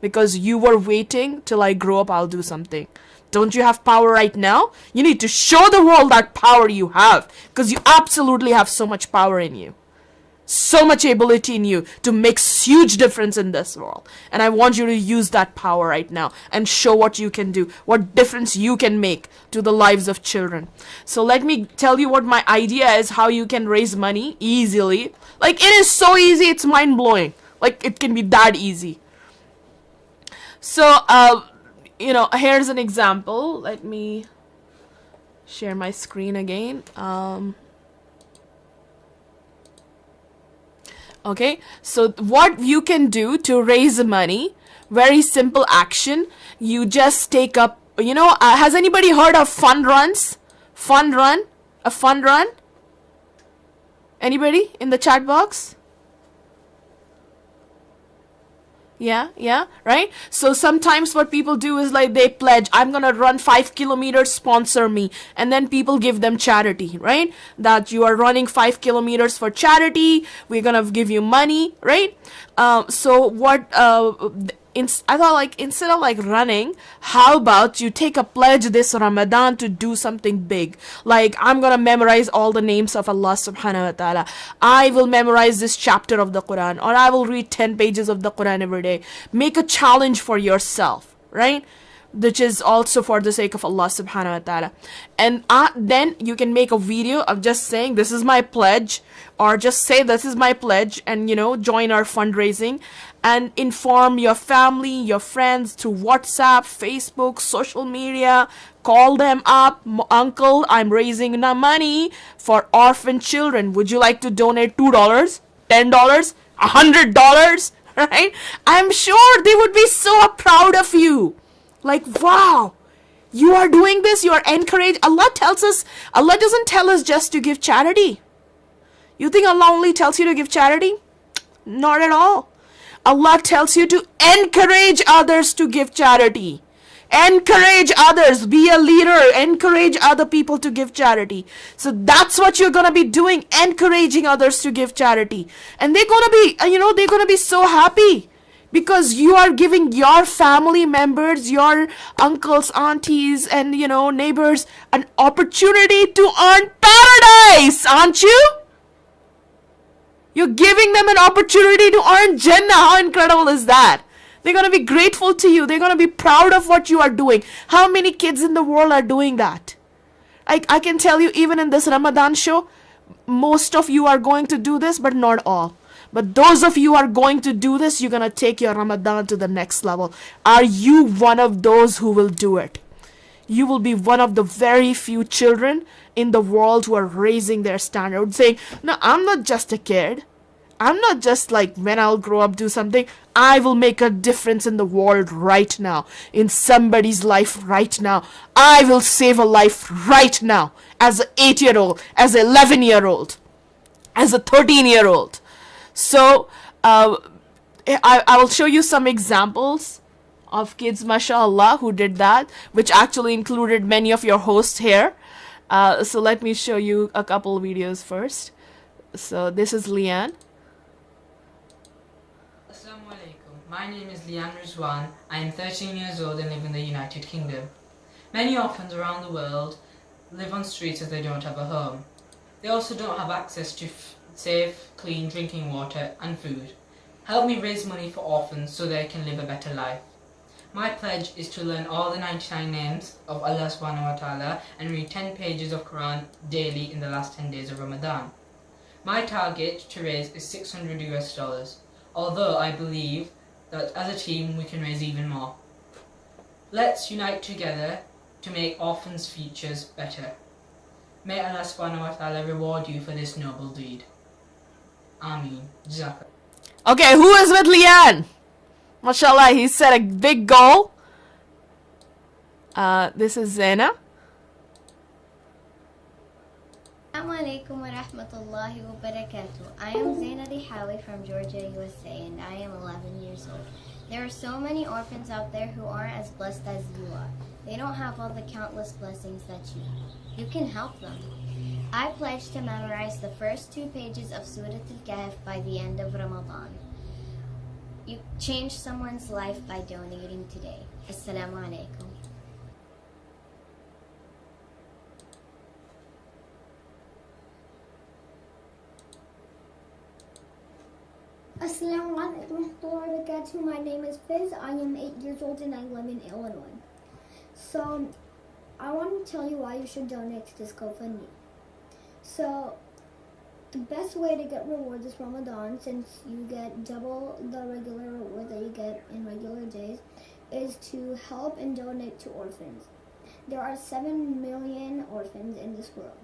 Because you were waiting till I grow up, I'll do something. Don't you have power right now? You need to show the world that power you have. Because you absolutely have so much power in you. So much ability in you to make huge difference in this world. And I want you to use that power right now and show what you can do, what difference you can make to the lives of children. So let me tell you what my idea is, how you can raise money easily. Like, it is so easy, it's mind-blowing. Like, it can be that easy. So, here's an example. Let me share my screen again. Okay, so what you can do to raise money, very simple action. You just take up, has anybody heard of fund runs? Fund run? A fund run? Anybody in the chat box? Yeah, right? So sometimes what people do is like they pledge, I'm gonna run 5 kilometers, sponsor me. And then people give them charity, right? That you are running 5 kilometers for charity, we're gonna give you money, right? I thought like instead of like running, how about you take a pledge this Ramadan to do something big? Like, I'm gonna memorize all the names of Allah subhanahu wa ta'ala. I will memorize this chapter of the Quran, or I will read 10 pages of the Quran every day. Make a challenge for yourself, right? Which is also for the sake of Allah subhanahu wa ta'ala. And then you can make a video of just saying, this is my pledge, or just say, this is my pledge, and join our fundraising, and inform your family, your friends through WhatsApp, Facebook, social media. Call them up. Uncle, I'm raising money for orphan children. Would you like to donate $2, $10, $100? Right? I'm sure they would be so proud of you. Like, wow, you are doing this, you are encouraged. Allah doesn't tell us just to give charity. You think Allah only tells you to give charity? Not at all. Allah tells you to encourage others to give charity. Encourage others. Be a leader. Encourage other people to give charity. So that's what you're going to be doing. Encouraging others to give charity. And they're going to be, they're going to be so happy. Because you are giving your family members, your uncles, aunties, and, neighbors an opportunity to earn paradise, aren't you? You're giving them an opportunity to earn Jannah. How incredible is that? They're going to be grateful to you. They're going to be proud of what you are doing. How many kids in the world are doing that? I can tell you, even in this Ramadan show, most of you are going to do this, but not all. But those of you who are going to do this, you're going to take your Ramadan to the next level. Are you one of those who will do it? You will be one of the very few children in the world who are raising their standard, saying, no, I'm not just a kid. I'm not just like, when I'll grow up, do something. I will make a difference in the world right now, in somebody's life right now. I will save a life right now, as an 8-year-old, as an 11-year-old, as a 13-year-old. So, I will show you some examples of kids, mashallah, who did that, which actually included many of your hosts here. So let me show you a couple videos first. So this is Leanne. Assalamu alaikum. My name is Leanne Rizwan. I am 13 years old and live in the United Kingdom. Many orphans around the world live on streets as they don't have a home. They also don't have access to safe, clean drinking water and food. Help me raise money for orphans so they can live a better life. My pledge is to learn all the 99 names of Allah subhanahu wa ta'ala and read 10 pages of Quran daily in the last 10 days of Ramadan. My target to raise is $600, although I believe that as a team we can raise even more. Let's unite together to make orphans' futures better. May Allah subhanahu wa ta'ala reward you for this noble deed. Ameen. Jazakallah. Okay, who is with Leanne? Mashallah, he set a big goal. This is Zena. Assalamu alaikum wa rahmatullahi wa barakatuh. I am Zaina Dihawi from Georgia, USA, and I am 11 years old. There are so many orphans out there who aren't as blessed as you are. They don't have all the countless blessings that you have. You can help them. I pledge to memorize the first 2 pages of Surah Al-Kahf by the end of Ramadan. You change someone's life by donating today. Assalamu alaikum. Assalamu alaikum warahmatullahi wabarakatuh. My name is Fiz. I am 8 years old and I live in Illinois. So, I want to tell you why you should donate to this GoFundMe. So, the best way to get rewards this Ramadan, since you get double the regular reward that you get in regular days, is to help and donate to orphans. There are 7 million orphans in this world.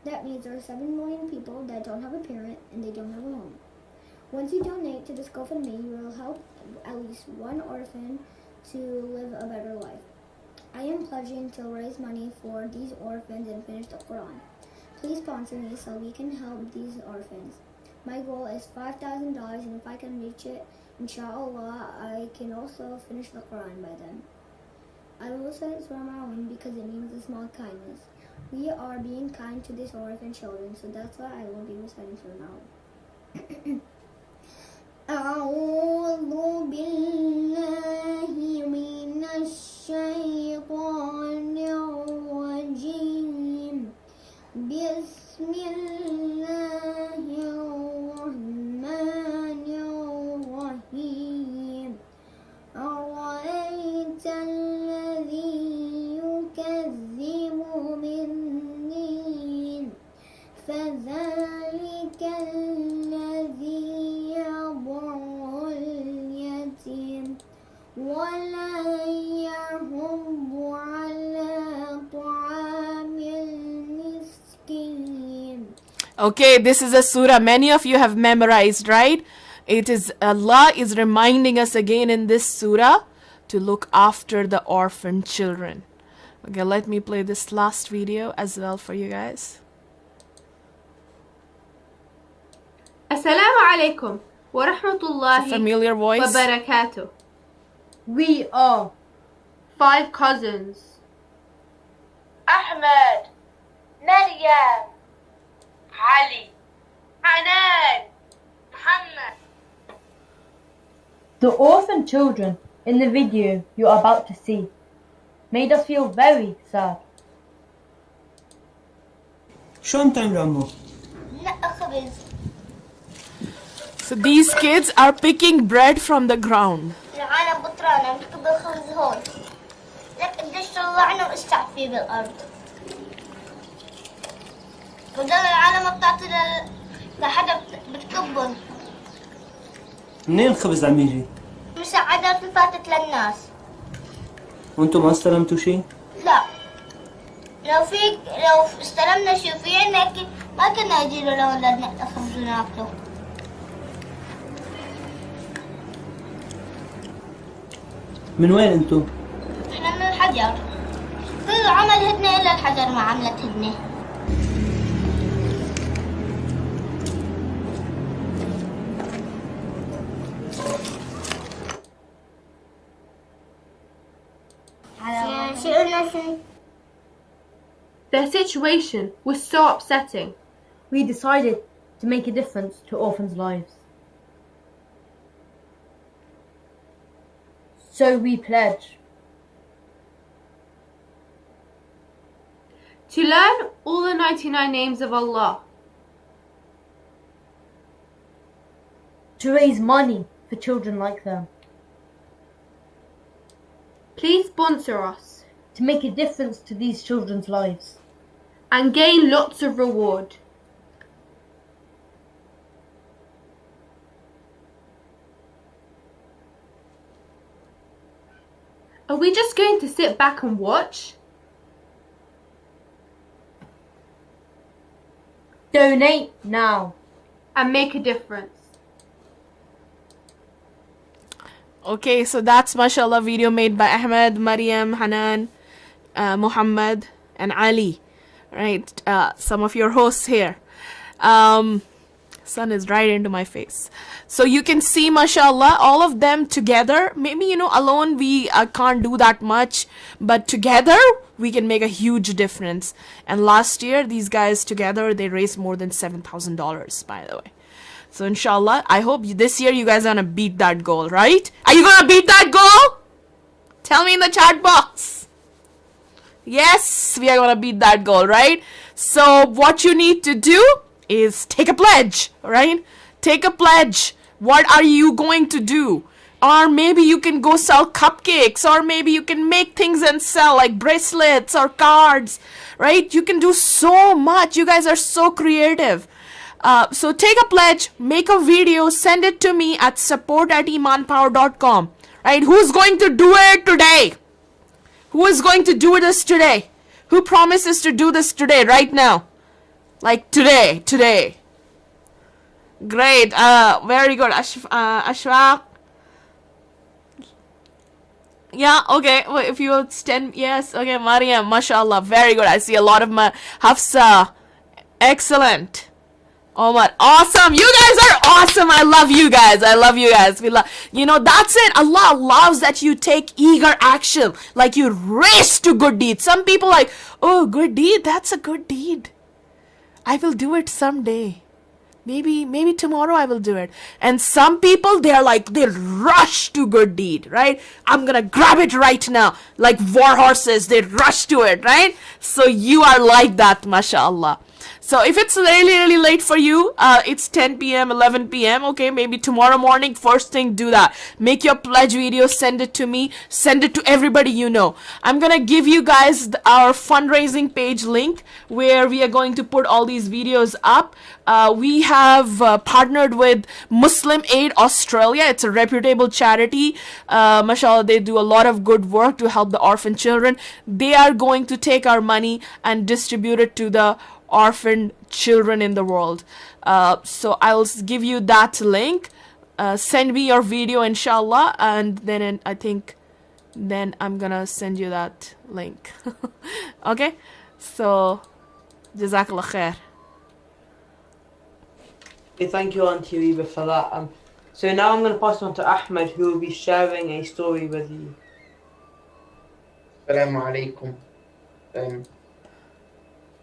That means there are 7 million people that don't have a parent and they don't have a home. Once you donate to this GoFundMe, you will help at least one orphan to live a better life. I am pledging to raise money for these orphans and finish the Quran. Please sponsor me so we can help these orphans. My goal is $5,000, and if I can reach it, inshallah, I can also finish the Quran by then. I will say it's Ramadan because it means a small kindness. We are being kind to these orphan children, so that's why I will be reciting Ramadan. أعوذ بالله من الشيطان الرجيم بسم الله الرحمن الرحيم أرأيت الذي يكذب بالدين فذلك الذي يضع اليتيم ولا يحض على طعام المسكين. Okay, this is a surah many of you have memorized, right? It is Allah is reminding us again in this surah to look after the orphan children. Okay, let me play this last video as well for you guys. Assalamu alaikum wa rahmatullahi Familiar voice. wa barakatuh. We are 5 cousins. Ahmed, Maryam, Ali, Hanan, Muhammad. The orphan children in the video you are about to see made us feel very sad. شلون تعمل عمو؟ نأخذ So these kids are picking bread from the ground. العالم بطرانة نكتب الخبز هون لك قديش طلعنا واشتعب فيه بالأرض وده العالم بتعطي لحدا بتكبن منين الخبز عم يجي؟ مساعدات اللي فاتت للناس وانتم ما استلمتوا شيء؟ لا لو استلمنا شيء في عنا ما كنا يجينا لأولادنا الخبز وناكله من وين انتم؟ احنا من الحجر كل عمل هدنة إلا الحجر ما عملت هدنة Their situation was so upsetting. We decided to make a difference to orphans' lives. So we pledge to learn all the 99 names of Allah, to raise money for children like them, please sponsor us, to make a difference to these children's lives, and gain lots of reward. Are we just going to sit back and watch? Donate now and make a difference. Okay, so that's mashallah video made by Ahmed, Maryam, Hanan, Muhammad and Ali. right? Some of your hosts here. Sun is right into my face. So you can see, mashallah, all of them together. Maybe, alone we can't do that much, but together we can make a huge difference. And last year, these guys together, they raised more than $7,000, by the way. So inshallah, I hope this year you guys are gonna beat that goal, right? Are you gonna beat that goal? Tell me in the chat box. Yes, we are gonna beat that goal, right? So what you need to do is take a pledge, right? Take a pledge. What are you going to do? Or maybe you can go sell cupcakes, or maybe you can make things and sell like bracelets or cards, right? You can do so much. You guys are so creative. So take a pledge, make a video, send it to me at support@imanpower.com, right? Who's going to do it today? Who is going to do this today? Who promises to do this today, right now? Like today. Great. Very good. Ashfaq. Yeah, okay. Well, if you stand, yes. Okay, Mariam, mashallah. Very good. I see a lot of Hafsa. Excellent. Omar, awesome. You guys are awesome. I love you guys. We love, that's it. Allah loves that you take eager action. Like you race to good deeds. Some people like, oh, good deed. That's a good deed. I will do it someday. Maybe tomorrow I will do it. And some people, they rush to good deed, right? I'm gonna grab it right now. Like war horses, they rush to it, right? So you are like that, mashallah. So if it's really, really late for you, it's 10 p.m., 11 p.m., okay, maybe tomorrow morning, first thing, do that. Make your pledge video, send it to me, send it to everybody you know. I'm gonna give you guys our fundraising page link where we are going to put all these videos up. We have partnered with Muslim Aid Australia. It's a reputable charity. Mashallah, they do a lot of good work to help the orphan children. They are going to take our money and distribute it to the orphan children in the world. So I'll give you that link. Send me your video, inshallah, and then I think then I'm gonna send you that link. Okay, so jazakallah khair. Okay, thank you, Auntie Reba, for that. So now I'm going to pass on to Ahmed, who will be sharing a story with you. Assalamu alaikum.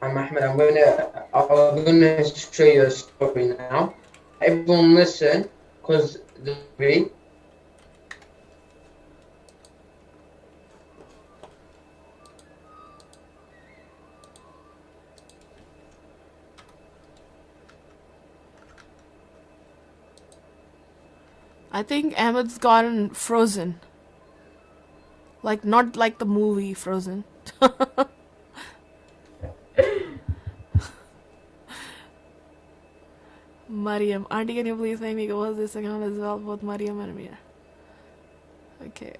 I'm Ahmed. I'm gonna show you a story now. Everyone listen, cause the story. I think Ahmed's gotten frozen. Like, not like the movie Frozen. Mariam. Auntie, can you please make me go with this account as well? Both Mariam and Amir. Okay.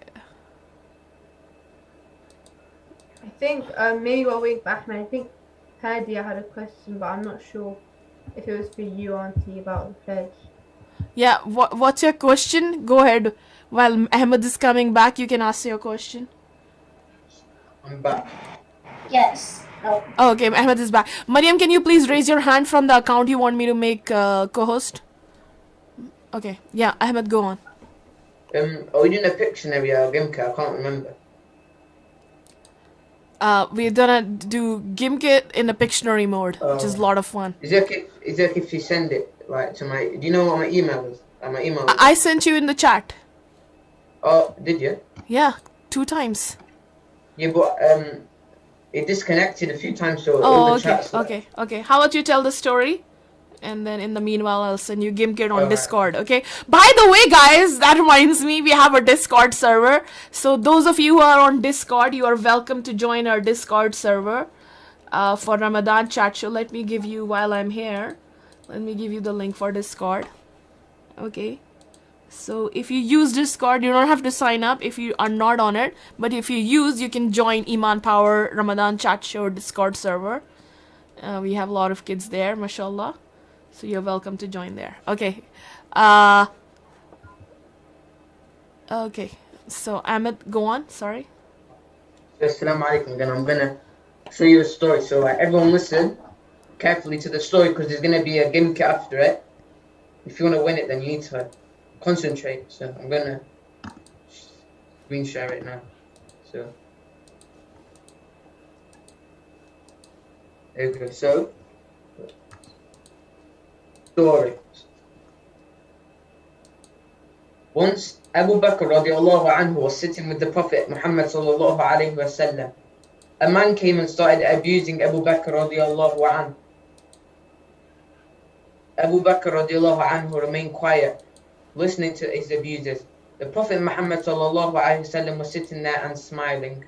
I think maybe while waiting for Ahmed, I think Hadia had a question, but I'm not sure if it was for you, Auntie, about the pledge. Yeah, what's your question? Go ahead. While Ahmed is coming back, you can ask your question. I'm back. Yes. Oh, okay, Ahmed is back. Mariam, can you please raise your hand from the account you want me to make co-host? Okay, yeah, Ahmed, go on. Are we doing a Pictionary or Gimka? I can't remember. We're gonna do Gimkit in a Pictionary mode, which is a lot of fun. Is it okay if you send it right to my? Do you know what my email is? My email. I sent you in the chat. Oh, did you? Yeah, 2 times. Yeah, but it disconnected a few times, so Oh, all the okay, chats. okay. How about you tell the story? And then in the meanwhile, I'll send you Gimkit on Alright. Discord, okay? By the way, guys, that reminds me, we have a Discord server. So those of you who are on Discord, you are welcome to join our Discord server for Ramadan chat show. Let me give you, while I'm here, let me give you the link for Discord. Okay. So if you use Discord, you don't have to sign up if you are not on it. But if you can join Iman Power Ramadan chat show Discord server. We have a lot of kids there, mashallah. So you're welcome to join there. Okay. Okay. So Ahmed, go on. Sorry. Assalamu alaikum. Then I'm gonna show you a story. So everyone listen carefully to the story because there's gonna be a gimmick after it. If you want to win it, then you need to concentrate. So I'm gonna screen share it now. So there we go. So story. Once Abu Bakr radiallahu anhu was sitting with the Prophet Muhammad sallallahu alayhi wasallam. A man came and started abusing Abu Bakr radiallahu anhu. Abu Bakr radiallahu anhu remained quiet, listening to his abuses. The Prophet Muhammad sallallahu alayhi wasallam was sitting there and smiling.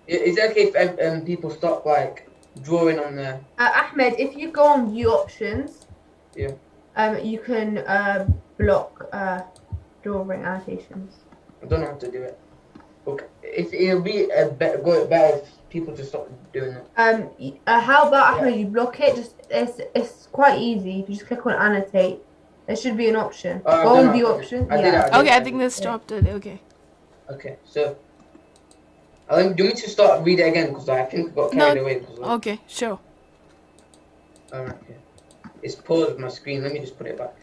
Is it okay if people stop like drawing on the... Ahmed, if you go on view options, Yeah. You can block drawing annotations. I don't know how to do it. Okay. It'll be better if people just stop doing that. How about Ahmed? You block it. Just it's quite easy. If you just click on annotate, there should be an option. Go on view option. Okay, I think they stopped it. Okay. Okay, so do you want me to start read it again because I think I got carried away. Okay, sure. Alright, okay. It's paused my screen. Let me just put it back.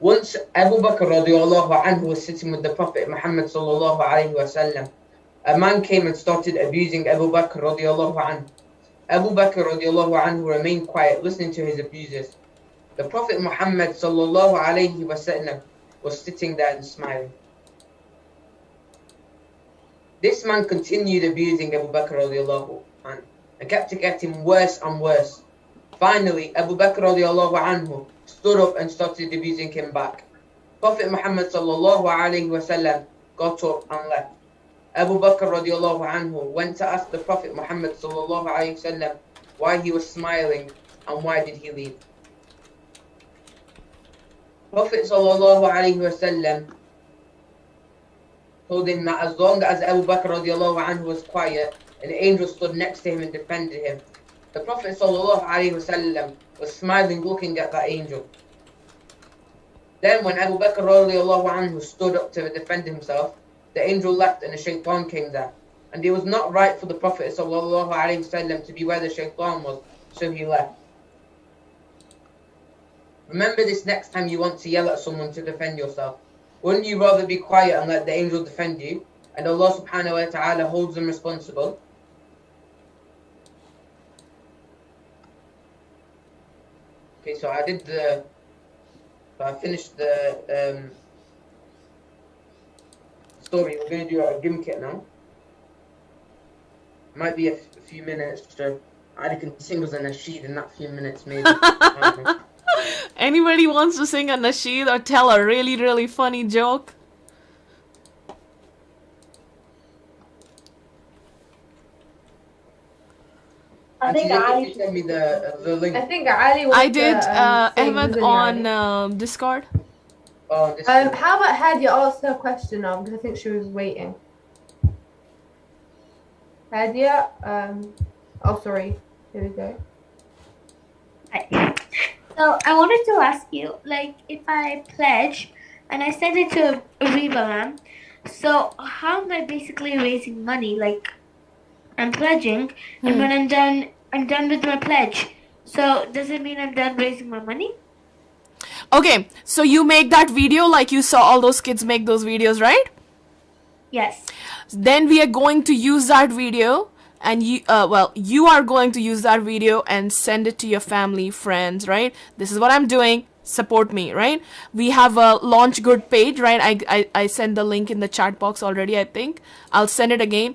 Once Abu Bakr radiallahu anhu was sitting with the Prophet Muhammad sallallahu alayhi wasallam. A man came and started abusing Abu Bakr radiallahu anhu. Abu Bakr radiallahu anhu remained quiet, listening to his abuses. The Prophet Muhammad sallallahu alayhi wasallam was sitting there and smiling. This man continued abusing Abu Bakr radiallahu anhu and kept getting worse and worse. Finally, Abu Bakr radiallahu anhu stood up and started abusing him back. Prophet Muhammad sallallahu alayhi wasallam got up and left. Abu Bakr radiallahu anhu went to ask the Prophet Muhammad sallallahu alayhi wasallam why he was smiling and why did he leave. Prophet sallallahu alayhi wasallam told him that as long as Abu Bakr radiallahu anhu was quiet, an angel stood next to him and defended him. The Prophet sallallahu alayhi wasallam was smiling looking at that angel. Then when Abu Bakr radiallahu anhu stood up to defend himself, the angel left and a shaitan came there. And it was not right for the Prophet sallallahu alayhi wasallam to be where the shaitan was, so he left. Remember this next time you want to yell at someone to defend yourself. Wouldn't you rather be quiet and let the angel defend you, and Allah subhanahu wa ta'ala holds them responsible? Okay, so I finished the story. We're going to do a gimmick now. Might be a few minutes, so I can sing as a nasheed in that few minutes maybe. Anybody wants to sing a nasheed or tell a really, really funny joke? I think Ali sent me the link. I think Ali. I did. Ahmed on Discord. Oh, how about Hadia ask her question now because I think she was waiting. Hadia. Oh, sorry. Here we go. So I wanted to ask you, like, if I pledge and I send it to Ribalam, so how am I basically raising money? Like, I'm pledging, and when I'm done with my pledge. So does it mean I'm done raising my money? Okay, so you make that video like you saw all those kids make those videos, right? Yes. Then we are going to use that video. And you are going to use that video and send it to your family, friends, right? This is what I'm doing. Support me, right? We have a Launch Good page, right? I sent the link in the chat box already, I think. I'll send it again.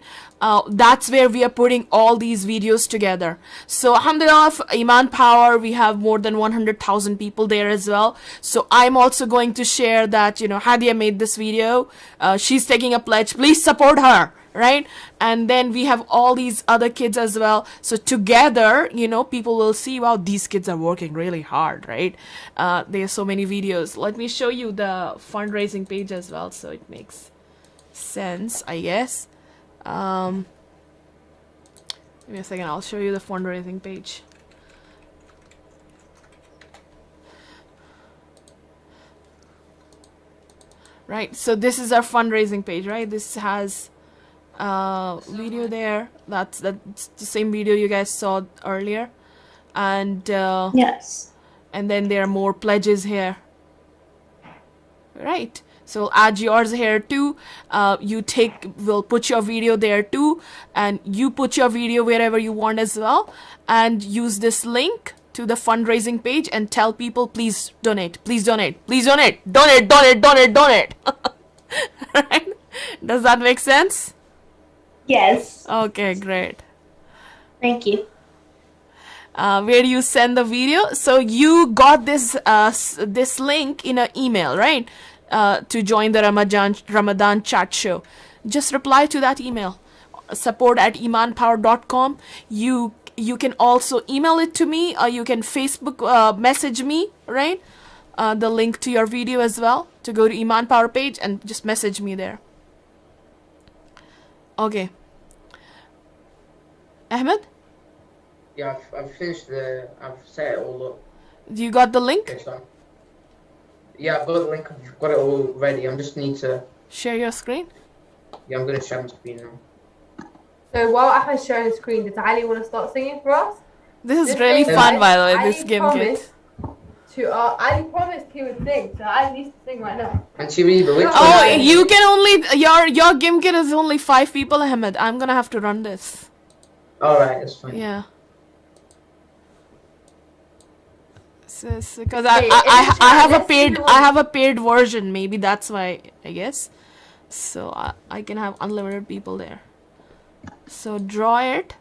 That's where we are putting all these videos together. So alhamdulillah, Iman Power, we have more than 100,000 people there as well. So I'm also going to share that, Hadia made this video. She's taking a pledge. Please support her. Right? And then we have all these other kids as well. So together, people will see, wow, these kids are working really hard, right? There are so many videos. Let me show you the fundraising page as well, so it makes sense, I guess. Give me a second, I'll show you the fundraising page. Right, so this is our fundraising page, right? This has video there. That's the same video you guys saw earlier, and Yes. and then there are more pledges here. Right. So add yours here too. We'll put your video there too, and you put your video wherever you want as well, and use this link to the fundraising page and tell people, please donate, please donate, please donate, donate, donate, donate, donate. Right? Does that make sense? Yes. Okay, great. Thank you. Where do you send the video? So you got this this link in an email, right? To join the Ramadan chat show. Just reply to that email, support@imanpower.com. You can also email it to me, or you can Facebook message me, right? The link to your video as well, to go to Iman Power page and just message me there. Okay. Ahmed? Yeah, I've finished I've set it all up. You got the link? Okay, so yeah, I've got the link. I've got it all ready. I just need to share your screen. Yeah, I'm gonna share my screen now. So while Ahmed's sharing the screen, does Ali want to start singing for us? This is really fun, by the way. Ali This game kit. Ali promised he would sing, so Ali needs to sing right now. And Shiriba, which Oh, one? you can only your game kit is only 5 people, Ahmed. I'm gonna have to run this. All right, that's fine. Yeah. Because I have a paid version. Maybe that's why, I guess. So I can have unlimited people there. So draw it.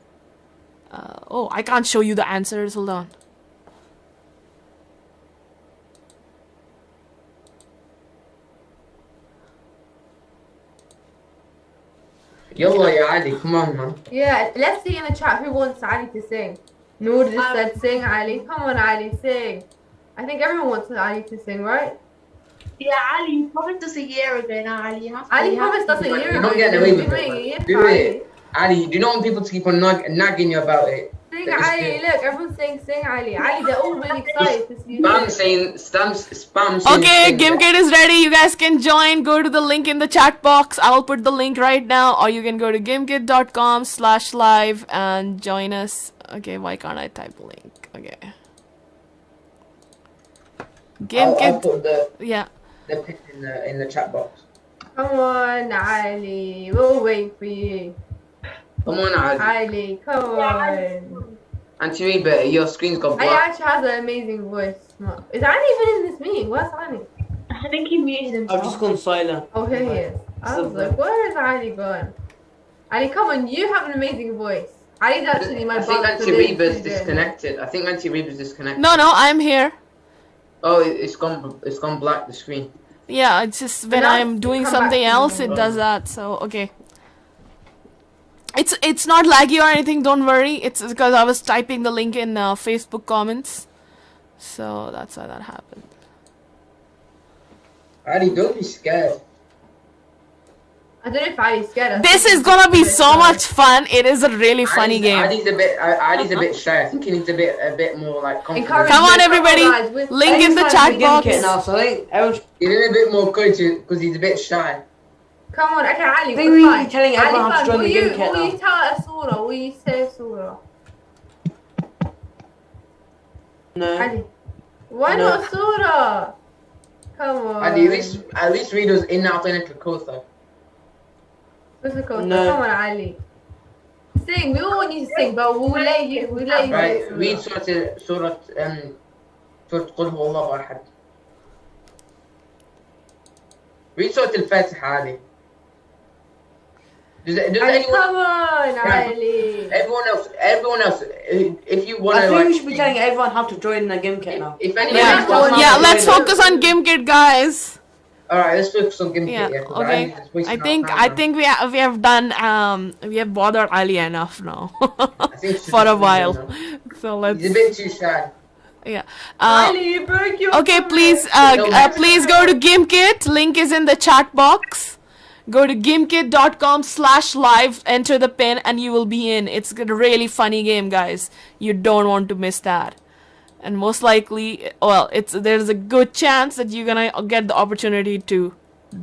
Oh, I can't show you the answers. Hold on. Yalla, ya Ali, come on, man. Yeah, let's see in the chat who wants Ali to sing. Noor just said sing, Ali. Come on, Ali, sing. I think everyone wants Ali to sing, right? Yeah, Ali, you promised us a year ago now, Ali. Ali promised us a year ago. You're not getting away with it, man. Do it. Ali, do you not want people to keep on nagging you about it? Sing, Ali. Look, everyone's saying sing, Ali. Ali, they're all really excited to see you. Spam saying. Okay, GameKit is ready. You guys can join. Go to the link in the chat box. I will put the link right now, or you can go to gamekit.com/live and join us. Okay, why can't I type a link? Okay. I'll put the pin in the chat box. Come on, Ali. We'll wait for you. Come on, Ali. Ali, come on. And Shiriba, your screen's got Ali black. actually has an amazing voice. Is Ali even in this meeting? Where's Ali? I think he muted himself. I've just gone silent. Oh, here he is. I was like, where is Ali gone? Ali, come on, you have an amazing voice. Ali's actually my I think boss. Shiriba's disconnected. I think Shiriba's disconnected. No, I'm here. Oh, it's gone black, the screen. Yeah, it's just when I'm doing something else, it does that. So okay. It's not laggy or anything. Don't worry. It's because I was typing the link in Facebook comments, so that's why that happened. Ali, don't be scared. I don't know if Ali's scared. This is gonna be so much fun. It is a really funny game. Ali's a bit shy. I think he needs a bit more like confidence. Come on, everybody. Link in the chat box. Now, so I think he need a bit more courage because he's a bit shy. Come on, okay, Ali. I think we're telling everyone how to join the game kit Will now. you tell us surah? Will you say surah? No. Ali. Why No. not surah? Come on. Ali, at least read us in out and Kosa. What's the code? No. Come on, Ali. Sing. We all want you to sing, but we'll let you. Right, do read Surah قل هو الله أحد. Read Surah Al-Fatiha, Ali. Does Ali, anyone? come on, Ali. Everyone else. If you want I to, think we like, should be telling everyone how to join the game kit now. if anyone Yeah, else doesn't yeah. have to Let's join focus on GameKit, guys. All right, let's focus on Gimp. Yeah. Yeah, 'cause Okay. Ali's just wasting I our think time now. we have done we have bothered Ali enough now I think it's for a just while. enough. So let's. He's a bit too shy. Yeah. Ali, you broke your Okay, phone. please please go to GameKit. Link is in the chat box. Go to gamekit.com/live, enter the pin, and you will be in. It's a really funny game, guys. You don't want to miss that. And most likely, well, there's a good chance that you're gonna get the opportunity to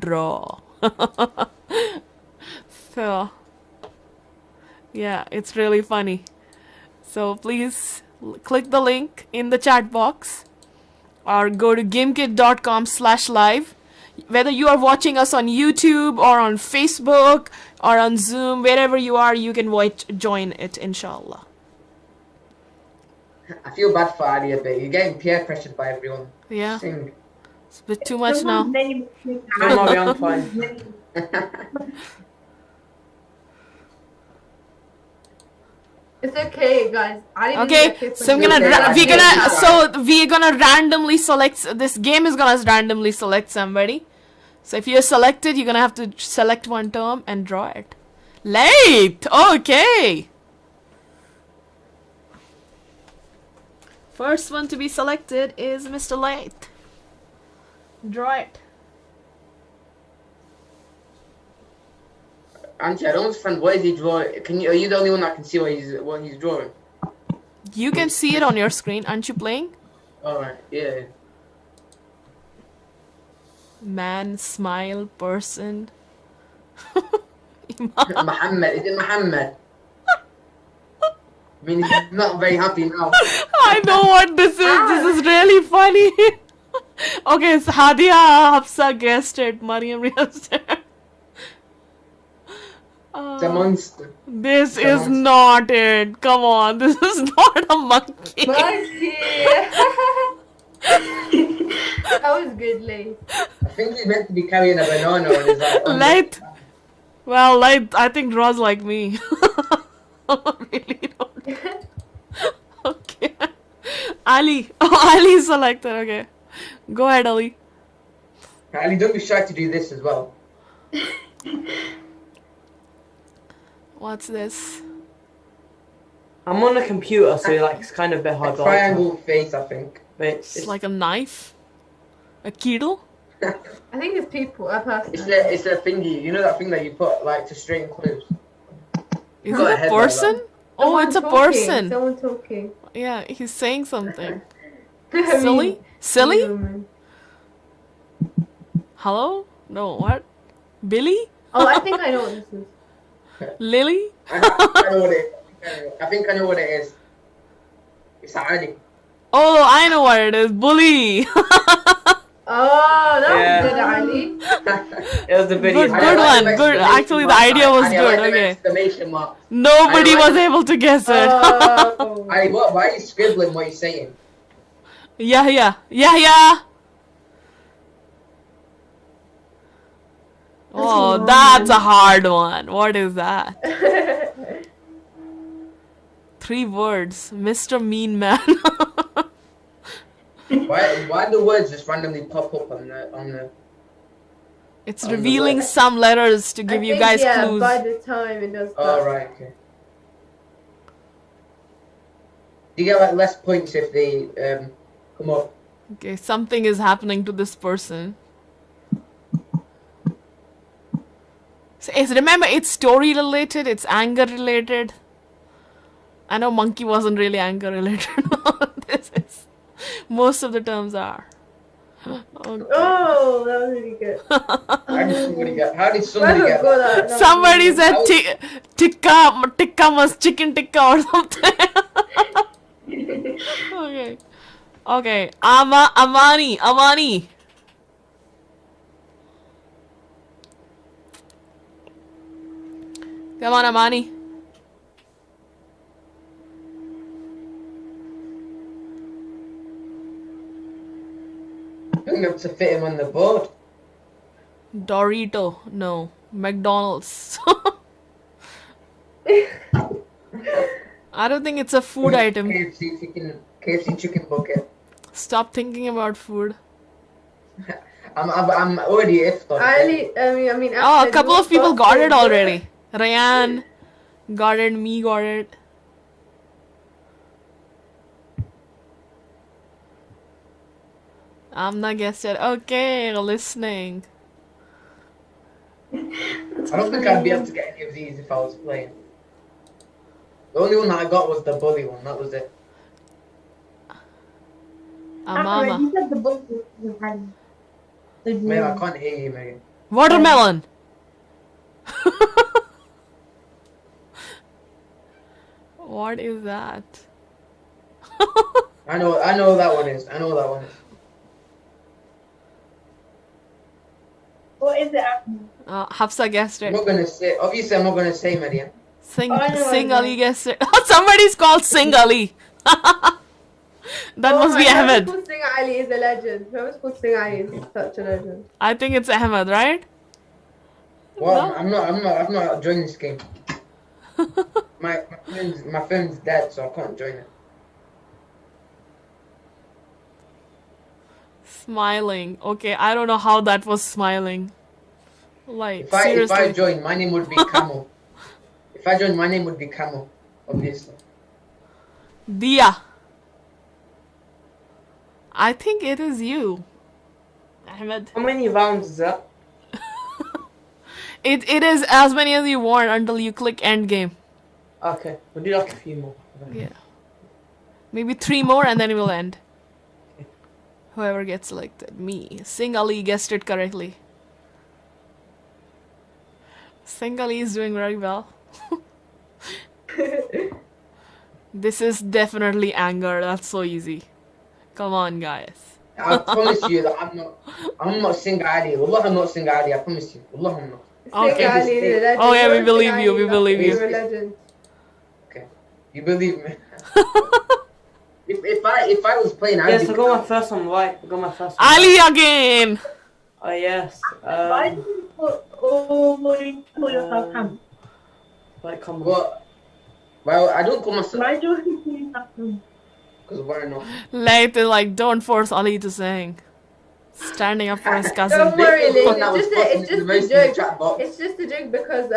draw. So, Yeah, it's really funny. So please click the link in the chat box or go to gamekit.com/live. Whether you are watching us on YouTube or on Facebook or on Zoom, wherever you are, you can join it, inshallah. I feel bad for Ali a bit. You're getting peer pressured by everyone. Yeah. Sing. It's a bit too much now. Don't worry, I'm fine. It's okay, guys. I didn't Okay, so we're gonna randomly select. This game is gonna randomly select somebody. So if you're selected, you're gonna have to select one term and draw it. Late. Okay. First one to be selected is Mr. Late. Draw it. Auntie, I don't understand. What is he drawing? Are you the only one that can see what he's drawing? You can see it on your screen. Aren't you playing? Alright, yeah. Man, smile, person. Muhammad. Is it Muhammad? I mean, he's not very happy now. I know what this is. This is really funny. Okay, so Hadia Hafsa guessed it. Mariam guessed it. It's a monster. This is not it. Come on, this is not a monkey. Monkey. That was good, Late. I think he's meant to be carrying a banana on his Light. Well, Light, I think draws like me. Really don't. Okay. Ali. Oh, Ali selected. Okay. Go ahead, Ali. Ali, don't be shy to do this as well. What's this? I'm on a computer, so it's kind of a bit hard. A triangle face, I think. Wait, it's like a knife? A keytle? I think it's people, a person. It's a thingy. You know that thing that you put to straighten clothes? Is it a person? Oh, it's a person. Someone talking. Yeah, he's saying something. Silly? Silly? Hello? No, what? Billy? Oh, I think I know what this is. Lily? I know what it is. I think I know what it is. It's Ali. Oh, I know what it is. Bully. Oh, that was good, Ali. It was a video. Good one. Good. Actually, the idea was good. Okay. Exclamation mark. Nobody was able to guess it. Why are you scribbling what you're saying? Yeah. Oh, that's a hard one. What is that? 3 words. Mr. Mean Man. Why do words just randomly pop up on the? It's revealing some letters to give you guys clues. By the time it does that. Oh, right, okay. You get less points if they come up. Okay, something is happening to this person. So remember, it's story related, it's anger related. I know monkey wasn't really anger related. Most of the terms are. Okay. Oh, that was really good. How did somebody get that? Somebody said tikka must chicken tikka or something. Okay. Amani. Come on, Amani. Enough to fit him on the board. Dorito. No. McDonald's. I don't think it's a food item. KFC chicken bucket. Stop thinking about food. I'm already iftar. I mean. Oh, a couple of people got it already. Ryan got it. Me got it. I'm not guessed yet. Okay, listening. I don't think I'd be able to get any of these if I was playing. The only one that I got was the bully one. That was it. Mama. You said the bully was Man, I can't hear you, Megan. What is that? I know what that one is. I know what that one is. What is it? Hafsa guessed I'm it. not gonna say. Obviously, I'm not gonna say, Maryam. Sing, Oh, I know what Sing it Ali is. guessed it. Somebody's called Sing Ali. That must be Whoever's Ahmed. called Sing Ali is a legend. Whoever's called Sing Ali is such a legend. I think it's Ahmed, right? Well, No. I'm not joining this game. my phone's dead, so I can't join it. Smiling. Okay, I don't know how that was smiling. Like, If I seriously. join, my name would be Camel. If I join, my name would be Camel, obviously. Dia. I think it is you, Ahmed. How many rounds is that? It is as many as you want until you click end game. Okay, we'll do like a few more. Yeah. Maybe 3 more and then it will end. Whoever gets selected. Me. Sing Ali guessed it correctly. Sing Ali is doing very well. This is definitely anger. That's so easy. Come on, guys. I promise you that I'm not Sing Ali. Wallah, I'm not Sing Ali. I promise you. Wallah, I'm not. Okay. Ali is a legend. Oh yeah, we You're believe Sing you. Ali, We believe you're a you. legend. Okay, you believe me? if I was playing, I'd Yes, be I got my first one right. I got my first one. Ali again. Oh yes. Why did you call yourself Ham? Like come on. What? Well, I don't call myself. Why do you call yourself Ham? Because why not? Like, don't force Ali to sing. Standing up for his cousin. Don't worry, Liz. That was It's fucking just the a most in the joke. chat box. It's just a joke because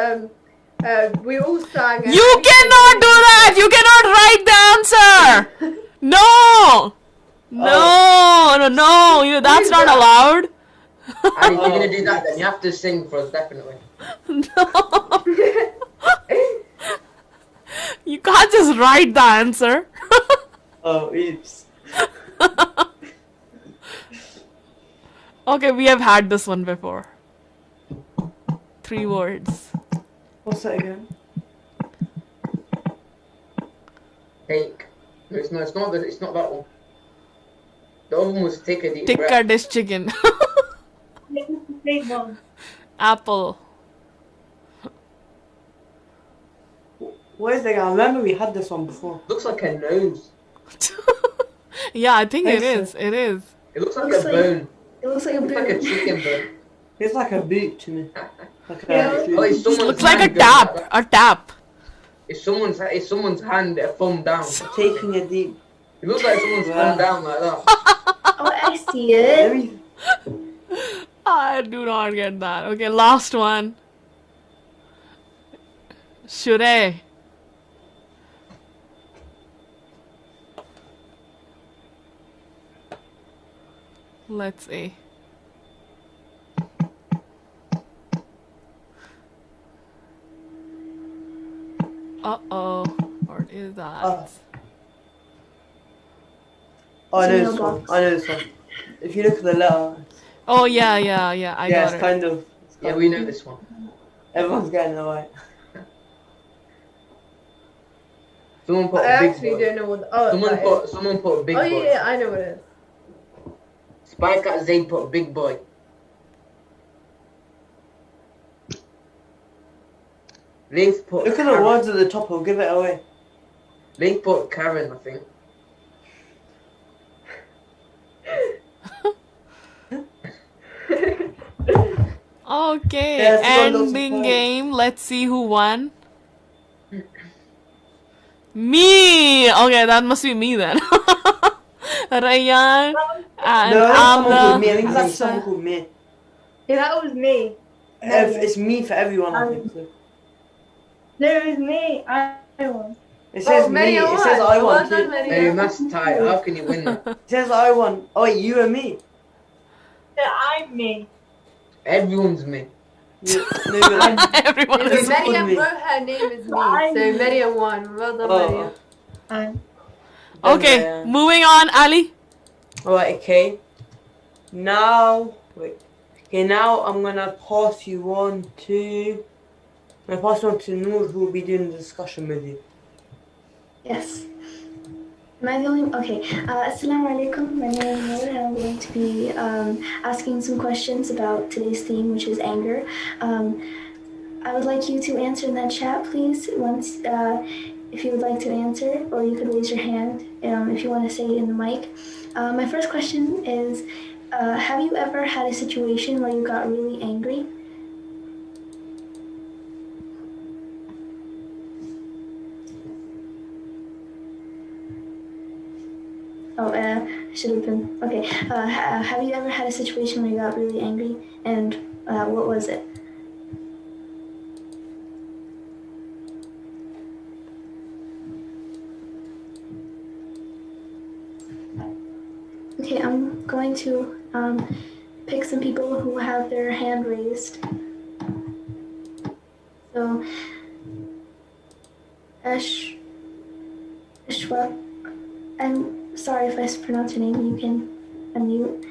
we all sang. and You Ali said cannot do something. that! You cannot write the answer! No! No, that's not allowed. And if you're gonna do that, then you have to sing for us, definitely. No. You can't just write the answer. Oh, oops. Okay, we have had this one before. 3 words. What's that again? Take. No, it's not that one. The other one was take a deep Tikka breath. dish chicken. Big one. Apple. What is it? I remember we had this one before. Looks like a nose. Yeah, I think it Thanks, is. It is. It looks like Looks a like- bone. It looks like It a looks like a boot. chicken bone. It's like a boot to me. Like a Yeah. Oh, it's someone's Looks like a hand going tap. that. A tap. It's someone's hand thumb down. taking a deep. It looks like someone's thumb down like that. Oh, I see it. I do not get that. Okay, last one. Shure. Let's see. Uh-oh. What is that? Oh, I know It's this in your one. box. I know this one. If you look at the letter, Oh, yeah. I yeah, got it's it. kind of. Yeah, we know this one. Everyone's getting it right. Someone put I a big actually boy. don't know what. Oh, Someone put a big oh boy. yeah, I know what it is. Spike at Zayn put big boy. Leith put. Look at the words at the top. I'll give it away. Leith put Karen, I think. Okay, Yeah, it's got lots of ending points. game. Let's see who won. Me! Okay, that must be me then. Rayyan and No, that's someone called Amna. me. I think that's someone called me. Yeah, that was me. It's me for everyone, I think. So. No, it was me. I won. It says me. Maria It says won. I Well won done, too. Maria. Hey, that's tight. How can you win that? It says I won. Oh wait, you and me. Yeah, I'm me. Everyone's me. You, no, but like, Everyone So is Maria me. wrote her name is me. Why? So Maria won. Well done, Oh. Maria. Okay, moving on, Ali. Alright, okay. Now, wait. Okay, now I'm gonna pass you on to. I'm gonna pass you on to Noor, who will be doing the discussion with you. Yes. Am I the only? Okay. Assalamu alaikum. My name is Noor, and I'm going to be asking some questions about today's theme, which is anger. I would like you to answer in that chat, please. Once, if you would like to answer, or you could raise your hand if you want to say it in the mic. My first question is: have you ever had a situation where you got really angry? Oh, I should have been okay. Have you ever had a situation where you got really angry, and what was it? Okay, I'm going to pick some people who have their hand raised. So, Ishwa, I'm sorry if I pronounce your name. You can unmute.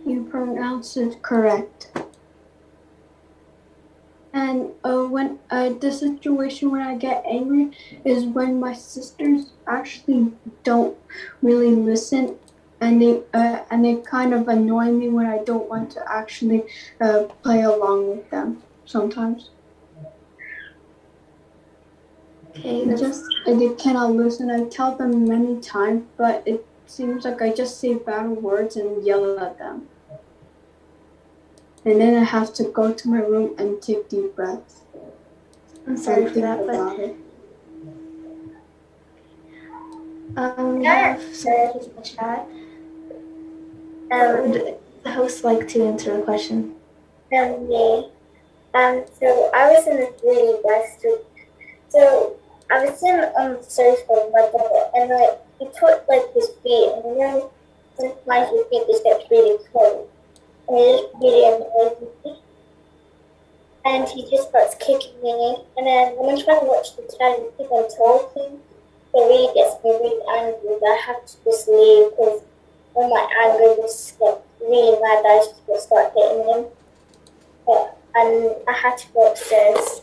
You pronounce it correct. And when the situation when I get angry is when my sisters actually don't really listen, and they kind of annoy me when I don't want to actually play along with them sometimes. Okay, they cannot listen. I tell them many times, but it seems like I just say bad words and yell at them. And then I have to go to my room and take deep breaths. I'm sorry for that, but we have some questions in the chat. Would the host like to answer a question? Me. So I was in a really bad situation. So I was in the search for my brother, and like he took like his feet, and sometimes his feet just gets really cold, and it just really annoys me. And he just starts kicking me, and then when I'm trying to watch the channel and keep on talking, it really gets me really angry. I have to just leave because when my anger just gets really mad, I just start hitting him. And I had to go upstairs.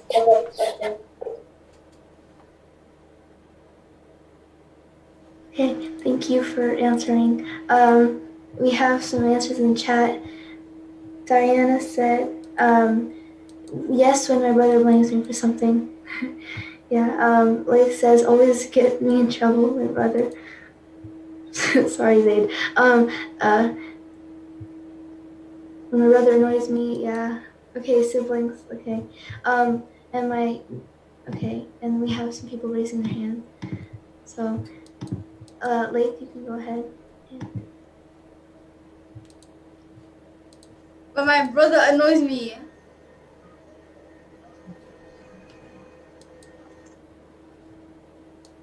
Okay, thank you for answering. We have some answers in chat. Diana said, yes, when my brother blames me for something. Yeah, Leith says, always get me in trouble, my brother. Sorry, Zaid. When my brother annoys me, yeah. Okay, siblings, okay. And we have some people raising their hand. So, Leith, you can go ahead. When my brother annoys me.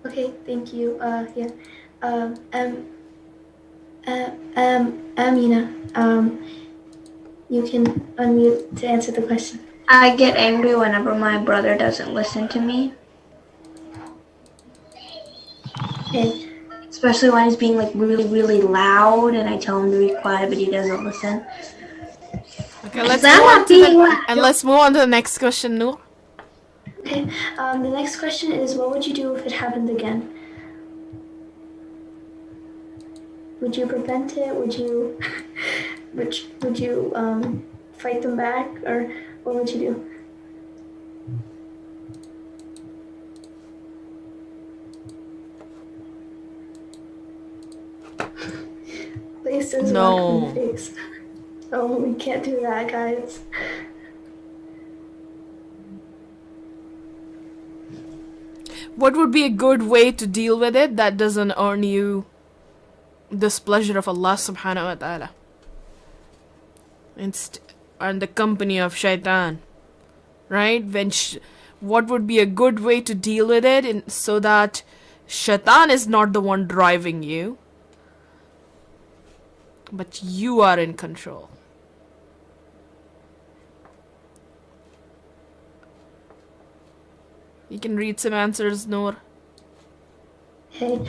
Okay, thank you. Yeah. Amina, you can unmute to answer the question. I get angry whenever my brother doesn't listen to me. Okay. Especially when he's being like really, really loud and I tell him to be quiet, but he doesn't listen. Okay, let's move on to the next question, Noor. Okay. The next question is, what would you do if it happened again? Would you prevent it? Would you would you fight them back, or what would you do? Places No. in the face. Oh, we can't do that, guys. What would be a good way to deal with it that doesn't earn you displeasure of Allah subhanahu wa ta'ala? And the company of shaitan. Right? What would be a good way to deal with it so that shaitan is not the one driving you, but you are in control? You can read some answers, Noor. Okay.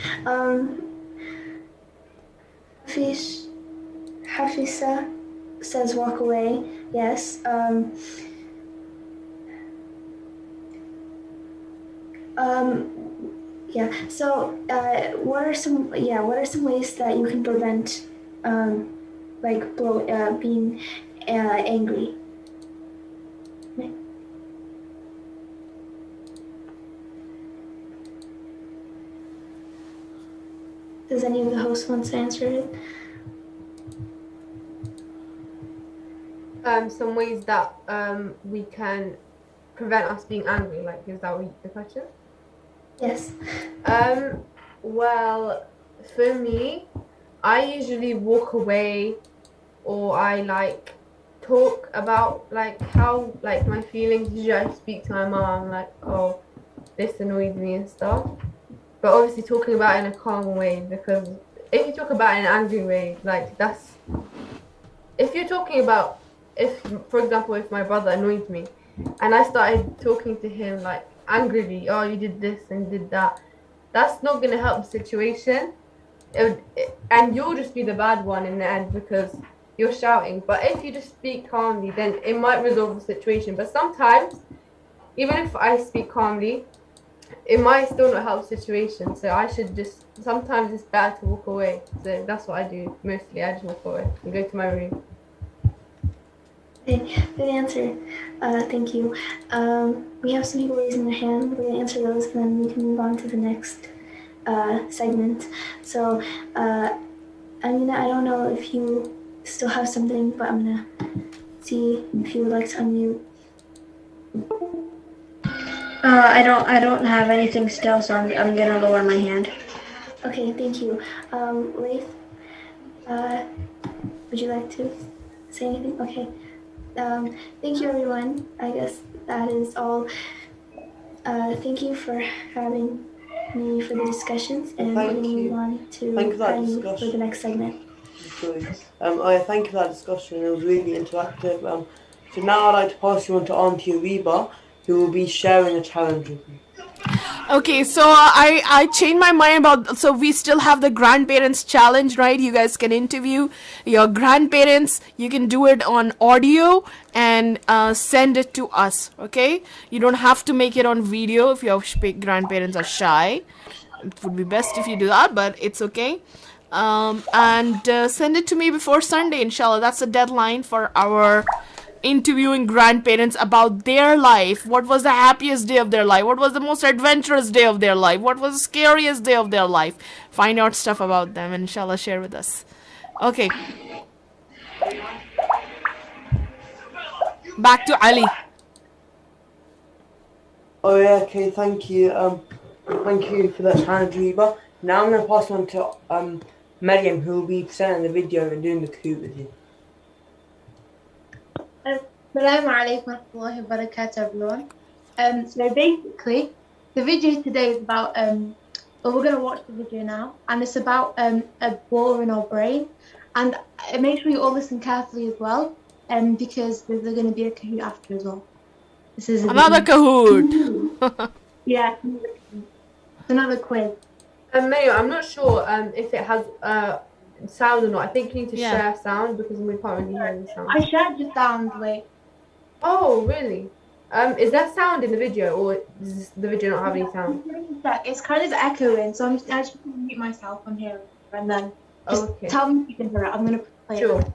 Hafisa says walk away. Yes. Yeah. So, what are some ways that you can prevent being angry? Does any of the hosts want to answer it? Some ways that we can prevent us being angry. Like, is that the question? Yes. Well, for me, I usually walk away, or I like talk about like how like my feelings. Usually, I speak to my mom like, oh, this annoyed me and stuff. But obviously, talking about it in a calm way, because if you talk about it in an angry way, like that's if you're talking about if, for example, if my brother annoyed me, and I started talking to him like angrily, oh, you did this and did that, that's not gonna help the situation. And you'll just be the bad one in the end because you're shouting. But if you just speak calmly, then it might resolve the situation. But sometimes, even if I speak calmly, it might still not help the situation. So I should just, sometimes it's better to walk away. So that's what I do mostly. I just walk away and go to my room. Okay, good answer. Thank you. We have some people raising their hand. We're gonna answer those, and then we can move on to the next segment. So, Amina, I don't know if you still have something, but I'm gonna see if you would like to unmute. I don't have anything still, so I'm gonna lower my hand. Okay, thank you. Leif, would you like to say anything? Okay. Thank you, everyone. I guess that is all. Thank you for having me for the discussions, and we're going to move on to Patty for the next segment. Thank you for that discussion. It was really interactive. So now I'd like to pass you on to Auntie Ariba, who will be sharing a challenge with you. Okay, so I changed my mind about, so we still have the grandparents challenge, right? You guys can interview your grandparents. You can do it on audio and send it to us, okay? You don't have to make it on video if your grandparents are shy. It would be best if you do that, but it's okay. And send it to me before Sunday, inshallah. That's the deadline for our interviewing grandparents about their life. What was the happiest day of their life? What was the most adventurous day of their life? What was the scariest day of their life? Find out stuff about them and inshallah share with us. Okay. Back to Ali. Oh yeah, okay, thank you. Thank you for that challenge, Ariba. Now I'm going to pass on to Maryam, who will be presenting the video and doing the coup with you. Assalamu alaikum wa rahmatullahi wa barakatuh, everyone. So basically, the video today is about, we're going to watch the video now, and it's about a ball in our brain. And make sure you all listen carefully as well, because there's going to be a Kahoot after as well. This is another Kahoot. Yeah, it's another quiz. Mayo, I'm not sure if it has sound or not. I think you need to share sound because we can't really hear the sound. I shared the sound, like. Oh, really? Is there sound in the video, or does the video not have any sound? It's kind of echoing, so I just mute myself on here, and then just tell me if you can hear it. I'm gonna play it.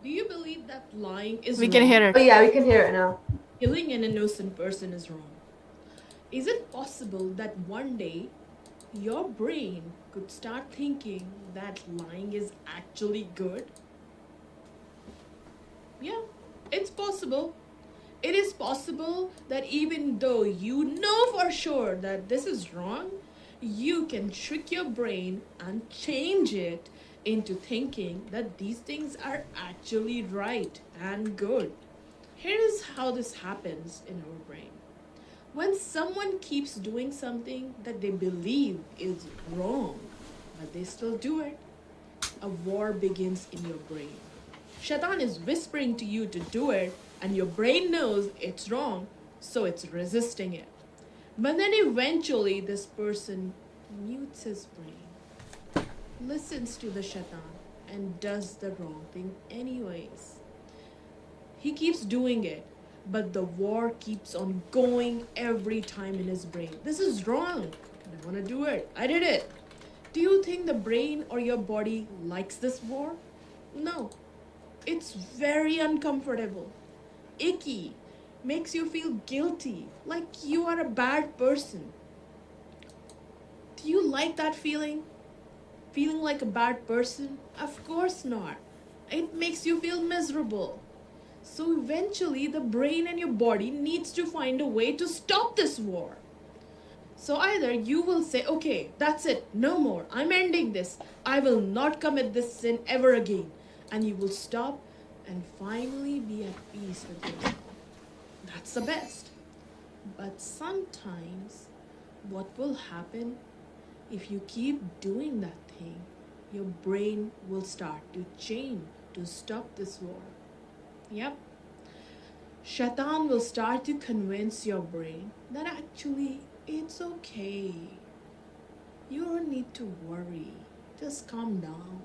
Do you believe that lying is We wrong? can hear it. Oh yeah, we can hear it now. Killing an innocent person is wrong. Is it possible that one day your brain could start thinking that lying is actually good? Yeah, it's possible. It is possible that even though you know for sure that this is wrong, you can trick your brain and change it into thinking that these things are actually right and good. Here is how this happens in our brain. When someone keeps doing something that they believe is wrong, but they still do it, a war begins in your brain. Shaitan is whispering to you to do it, and your brain knows it's wrong, so it's resisting it. But then eventually this person mutes his brain, listens to the shaitan, and does the wrong thing anyways. He keeps doing it, but the war keeps on going every time in his brain. This is wrong. I don't want to do it. I did it. Do you think the brain or your body likes this war? No. It's very uncomfortable, icky, makes you feel guilty, like you are a bad person. Do you like that feeling? Feeling like a bad person? Of course not. It makes you feel miserable. So eventually the brain and your body needs to find a way to stop this war. So either you will say, okay, that's it, no more, I'm ending this, I will not commit this sin ever again. And you will stop and finally be at peace with yourself. That's the best. But sometimes what will happen if you keep doing that thing, your brain will start to change to stop this war. Yep. Shaitan will start to convince your brain that actually it's okay. You don't need to worry. Just calm down.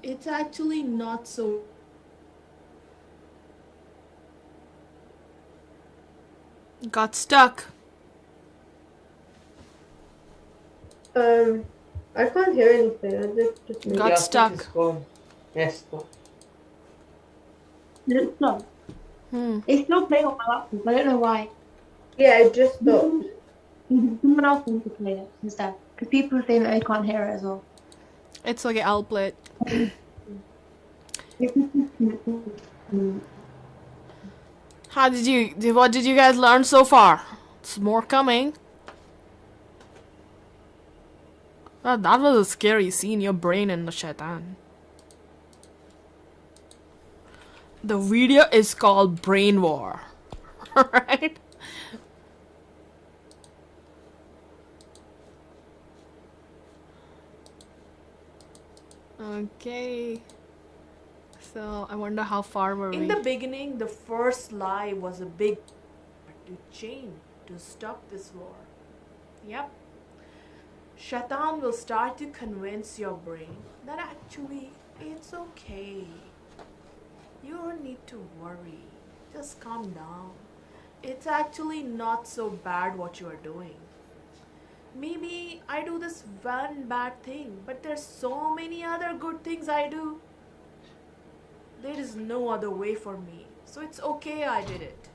It's actually not so. Got stuck. I can't hear anything. I just Got Yeah, stuck. It's gone. Yes. Did it stop? It's still playing on my laptop. I don't know why. Yeah, it just stopped. Someone else needs to play it instead. Because people say that they can't hear it as well. It's okay, I'll play it. What did you guys learn so far? It's more coming. That was a scary scene, your brain and the shaitan. The video is called Brain War. Alright? Okay. So I wonder how far we're In the beginning, the first lie was a big to change, to stop this war. Yep. Shaitan will start to convince your brain that actually it's okay. You don't need to worry. Just calm down. It's actually not so bad what you are doing. Maybe I do this one bad thing, but there's so many other good things I do. There is no other way for me. So it's okay I did it.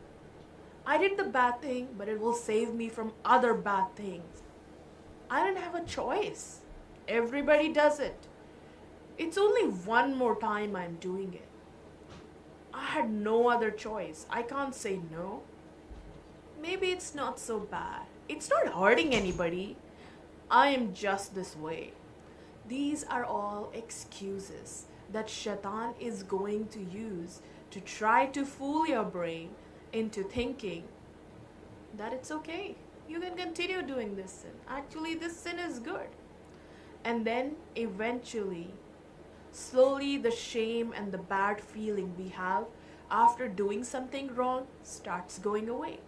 I did the bad thing, but it will save me from other bad things. I didn't have a choice. Everybody does it. It's only one more time I'm doing it. I had no other choice. I can't say no. Maybe it's not so bad. It's not hurting anybody. I am just this way. These are all excuses that Shaitan is going to use to try to fool your brain into thinking that it's okay. You can continue doing this sin. Actually, this sin is good. And then eventually, slowly the shame and the bad feeling we have after doing something wrong starts going away.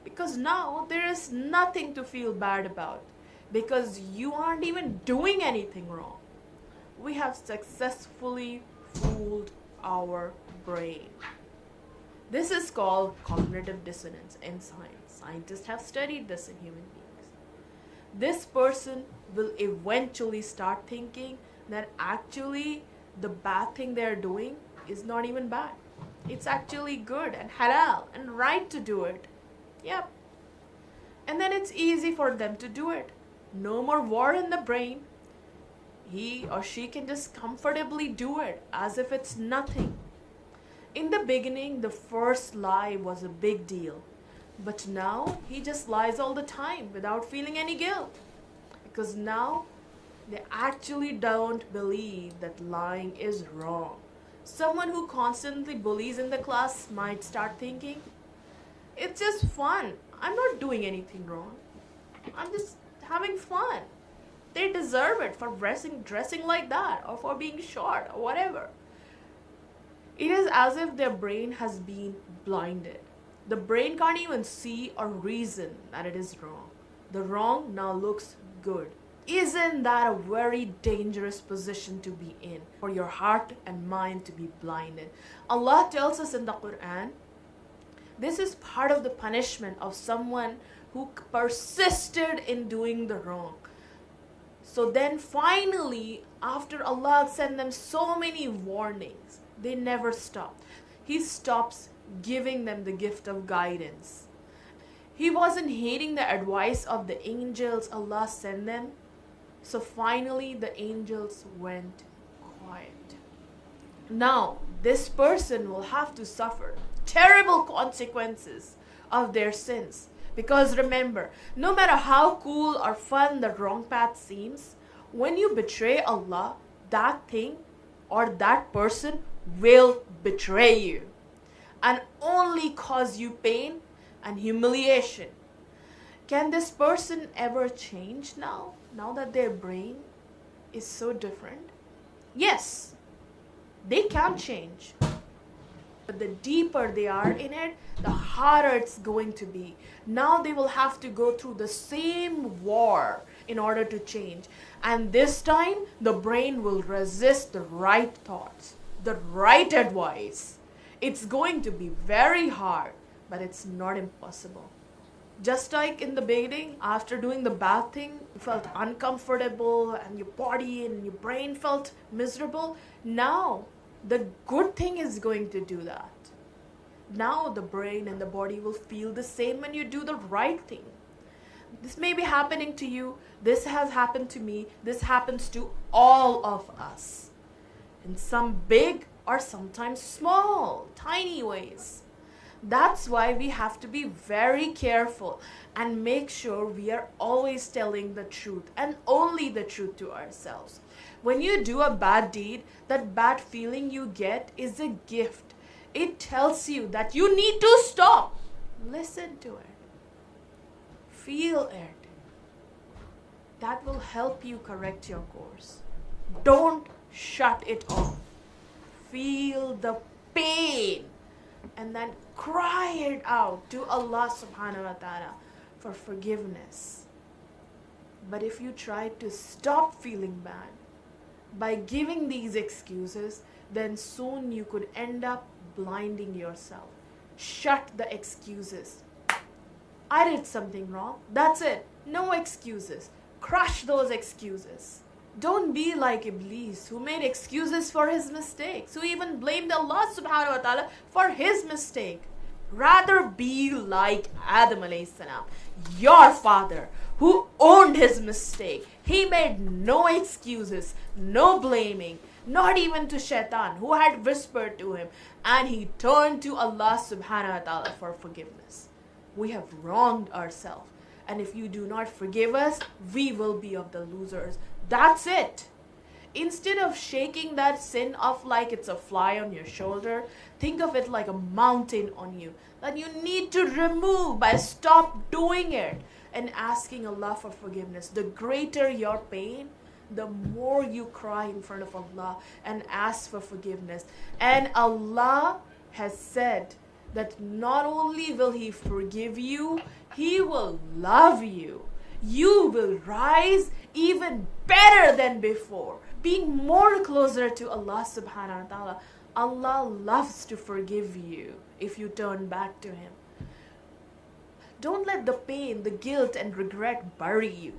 Because now there is nothing to feel bad about, because you aren't even doing anything wrong. We have successfully fooled our brain. This is called cognitive dissonance in science. Scientists have studied this in human beings. This person will eventually start thinking that actually the bad thing they're doing is not even bad. It's actually good and halal and right to do it. Yep. And then it's easy for them to do it. No more war in the brain. He or she can just comfortably do it as if it's nothing. In the beginning, the first lie was a big deal. But now he just lies all the time without feeling any guilt. Because now they actually don't believe that lying is wrong. Someone who constantly bullies in the class might start thinking, it's just fun. I'm not doing anything wrong. I'm just having fun. They deserve it for dressing like that, or for being short, or whatever. It is as if their brain has been blinded. The brain can't even see or reason that it is wrong. The wrong now looks good. Isn't that a very dangerous position to be in, for your heart and mind to be blinded? Allah tells us in the Quran This is part of the punishment of someone who persisted in doing the wrong. So then finally, after Allah sent them so many warnings, they never stopped. He stops giving them the gift of guidance. He wasn't heeding the advice of the angels Allah sent them. So finally, the angels went quiet. Now, this person will have to suffer terrible consequences of their sins. Because remember, no matter how cool or fun the wrong path seems, when you betray Allah, that thing or that person will betray you and only cause you pain and humiliation. Can this person ever change now that their brain is so different? Yes, they can change. But the deeper they are in it, the harder it's going to be. Now they will have to go through the same war in order to change. And this time, the brain will resist the right thoughts, the right advice. It's going to be very hard, but it's not impossible. Just like in the beginning, after doing the bad thing, you felt uncomfortable and your body and your brain felt miserable. Now, the good thing is going to do that. Now the brain and the body will feel the same when you do the right thing. This may be happening to you. This has happened to me. This happens to all of us. In some big or sometimes small, tiny ways. That's why we have to be very careful and make sure we are always telling the truth and only the truth to ourselves. When you do a bad deed, that bad feeling you get is a gift. It tells you that you need to stop. Listen to it. Feel it. That will help you correct your course. Don't shut it off. Feel the pain and then cry it out to Allah subhanahu wa ta'ala for forgiveness. But if you try to stop feeling bad by giving these excuses, then soon you could end up blinding yourself. Shut the excuses. I did something wrong. That's it. No excuses. Crush those excuses. Don't be like Iblis, who made excuses for his mistakes, who even blamed Allah subhanahu wa ta'ala for his mistake. Rather be like Adam alayhi salam, your father, who owned his mistake. He made no excuses, no blaming, not even to Shaitan, who had whispered to him, and he turned to Allah subhanahu wa ta'ala for forgiveness. We have wronged ourselves, and if you do not forgive us, we will be of the losers. That's it. Instead of shaking that sin off like it's a fly on your shoulder, think of it like a mountain on you that you need to remove by stop doing it and asking Allah for forgiveness. The greater your pain, the more you cry in front of Allah and ask for forgiveness. And Allah has said that not only will He forgive you, He will love you. You will rise even better than before, being more closer to Allah subhanahu wa ta'ala. Allah loves to forgive you if you turn back to Him. Don't let the pain, the guilt and regret bury you.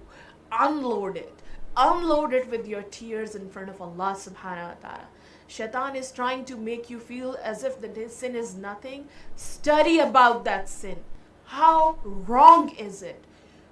Unload it. Unload it with your tears in front of Allah subhanahu wa ta'ala. Shaitan is trying to make you feel as if the sin is nothing. Study about that sin. How wrong is it?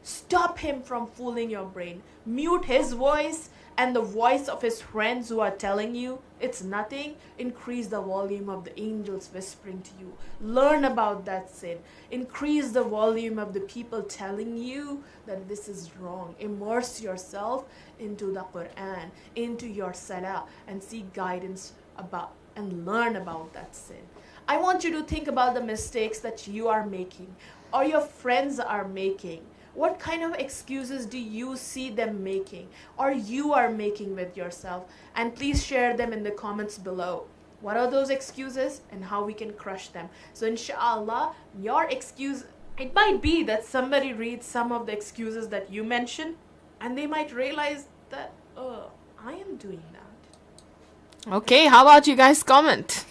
Stop him from fooling your brain. Mute his voice and the voice of his friends who are telling you it's nothing. Increase the volume of the angels whispering to you. Learn about that sin. Increase the volume of the people telling you that this is wrong. Immerse yourself into the Quran, into your salah, and seek guidance about and learn about that sin. I want you to think about the mistakes that you are making or your friends are making. What kind of excuses do you see them making or you are making with yourself? And please share them in the comments below. What are those excuses and how we can crush them? So inshallah, your excuse, it might be that somebody reads some of the excuses that you mentioned and they might realize that, oh, I am doing that. Okay, how about you guys comment?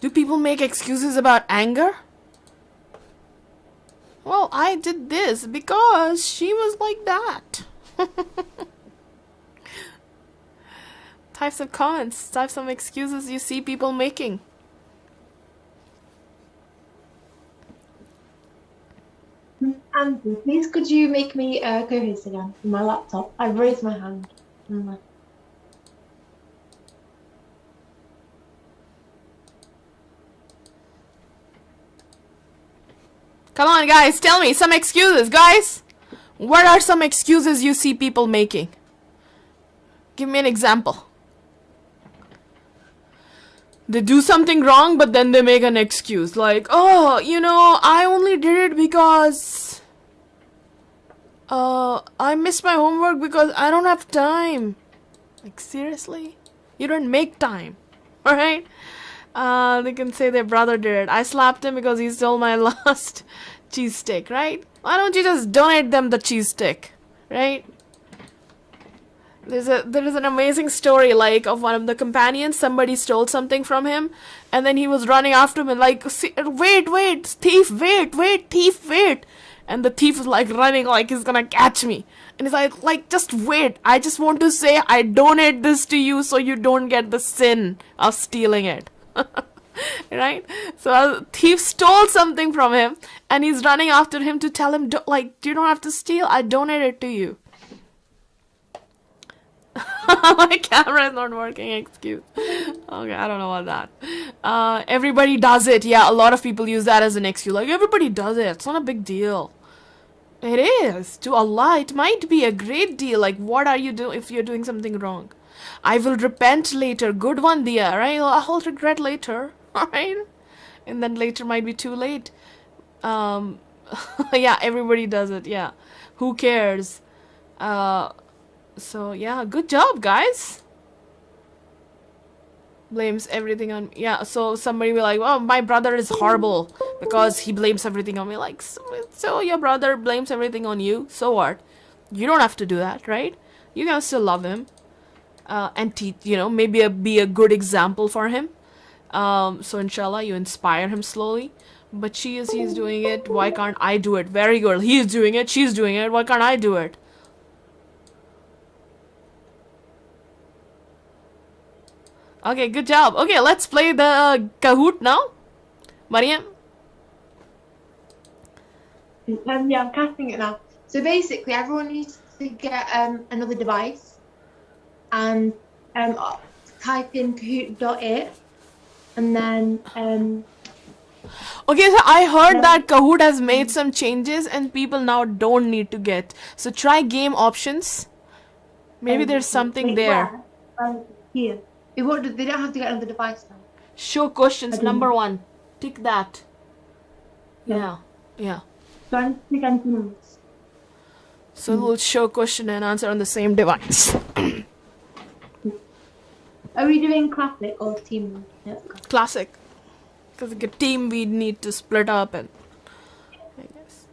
Do people make excuses about anger? Well, I did this because she was like that. Type some comments, type some excuses you see people making. Andrew, please could you make me a co-host again on my laptop? I've raised my hand. Come on, guys, tell me some excuses, guys. What are some excuses you see people making? Give me an example. They do something wrong, but then they make an excuse. Like, oh, you know, I only did it because I missed my homework because I don't have time. Like, seriously? You don't make time, alright? They can say their brother did it. I slapped him because he stole my last cheese stick, right? Why don't you just donate them the cheese stick, right? There is an amazing story, like, of one of the companions. Somebody stole something from him, and then he was running after him and like, wait, thief, wait, thief, wait. And the thief was like running like he's gonna catch me. And he's like, just wait. I just want to say I donate this to you so you don't get the sin of stealing it. Right? So a thief stole something from him, and he's running after him to tell him, you don't have to steal. I donate it to you. My camera is not working, excuse. Okay, I don't know about that. Everybody does it. Yeah, a lot of people use that as an excuse. Like, everybody does it. It's not a big deal. It is. To Allah, it might be a great deal. Like, what are you doing if you're doing something wrong? I will repent later. Good one, Dia, right? I'll regret later. Alright? And then later might be too late. Yeah, everybody does it. Yeah. Who cares? So, yeah, good job, guys. Blames everything on... Yeah, so somebody will like, oh, my brother is horrible because he blames everything on me. Like, so your brother blames everything on you? So what? You don't have to do that, right? You can still love him. And teach, maybe be a good example for him. So, inshallah, you inspire him slowly. But he's doing it. Why can't I do it? Very good. He's doing it. She's doing it. Why can't I do it? Okay, good job. Okay, let's play the Kahoot now. Mariam? Yeah, I'm casting it now. So basically, everyone needs to get another device and type in kahoot.it and then Okay, so I heard that Kahoot has made some changes and people now don't need to get. So try game options. Maybe there's something there. Here. They don't have to get another device now. Show questions, number 1. Tick that. Yeah. So we'll show question and answer on the same device. Are we doing classic or team? Yeah. Classic. Because like a team we need to split up and I guess.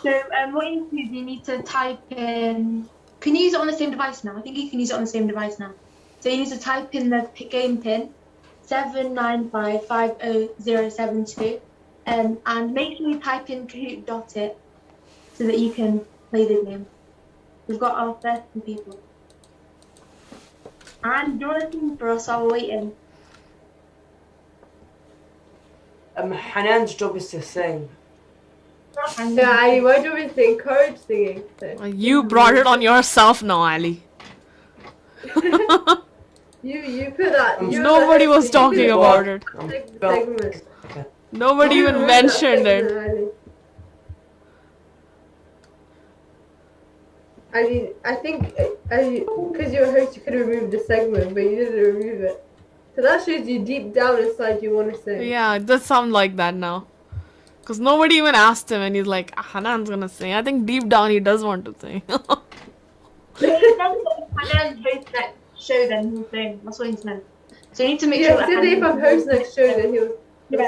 So what you do, you need to type in... Can you use it on the same device now? I think you can use it on the same device now. So you need to type in the game pin 7955072 and make sure you type in kahoot.it so that you can play the game. We've got our 30 people. And do you want to sing for us while we're waiting? Hanan's job is to sing. Yeah, Ali, my job is to encourage singing. So. You brought it on yourself now, Ali. You put that. Nobody was talking about it. Segment. Nobody even mentioned it. I mean, I think because you're a host, you could have removed the segment, but you didn't remove it. So that shows you deep down inside you want to sing. Yeah, it does sound like that now. Because nobody even asked him and he's like, Hanan's gonna sing. I think deep down he does want to sing. Hanan's host next show, then he'll sing. That's what he's meant. So you need to make sure that... Yeah, if I'm host next show, then he'll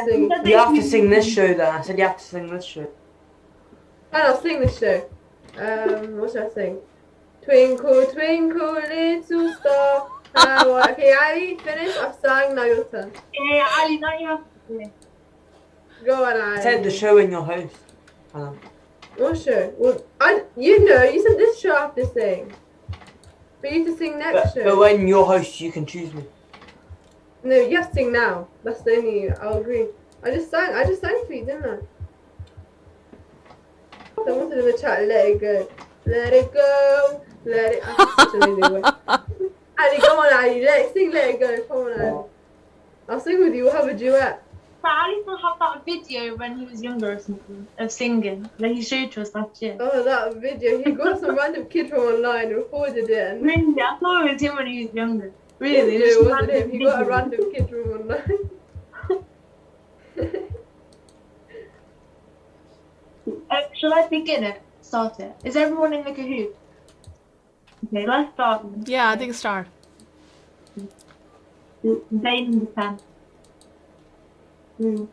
sing. You have to sing this show then. I said you have to sing this show. Fine, I'll sing this show. What should I sing? Twinkle, twinkle, little star, Well, okay, Ali, finish. I've sang. Now your turn. Yeah, Ali, now you have to do it. Go on, Ali. Said the show in your house. What show? Well, you said this show I have to sing. But you have to sing next show. But when you're host, you can choose me. No, you have to sing now. That's the only. I'll agree. I just sang for you, didn't I? Someone said in the chat, let it go. Let it go. Let it. That's such an amazing way. Ali, come on, Ali. Sing Let It Go. Come on, Ali. I'll sing with you. We'll have a duet. But Ali still have that video when he was younger or something of singing that he showed to us last year. Oh, that video. He got some random kid from online and recorded it. And Really? I thought it was him when he was younger. Really? No, it wasn't him. He got a random kid from online. Shall I begin it? Start it. Is everyone in the Kahoot? Okay, let's start. Yeah, I think start. Day number 10.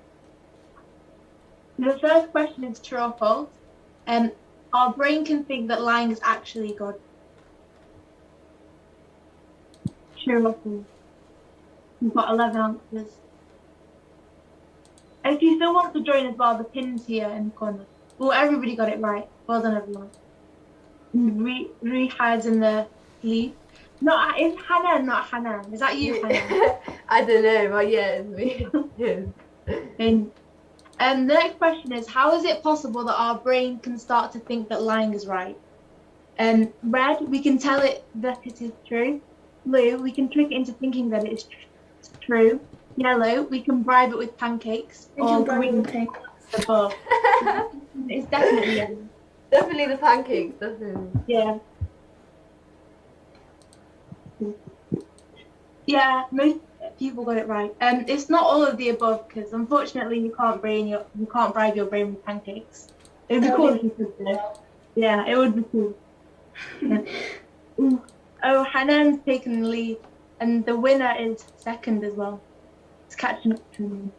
The first question is true or false. Our brain can think that lying is actually good. True or false? We've got 11 answers. If you still want to join as well, the pin's here in the corner. Well, everybody got it right. Well done, everyone. Re hides in the lead. No, it's Hannah, not Hannah. Is that you, Hannah? I don't know, but yeah, it's me. The next question is, how is it possible that our brain can start to think that lying is right? Red, we can tell it that it is true. Blue, we can trick it into thinking that it is true. Yellow, we can bribe it with pancakes. Or green, above. It's definitely yellow. Definitely the pancakes, definitely. Yeah. Yeah, most people got it right. It's not all of the above because unfortunately you can't bribe your brain with pancakes. It would be cool if you could though. Yeah, it would be cool. Oh, Hanan's taken the lead, and the winner is second as well. It's catching up to me.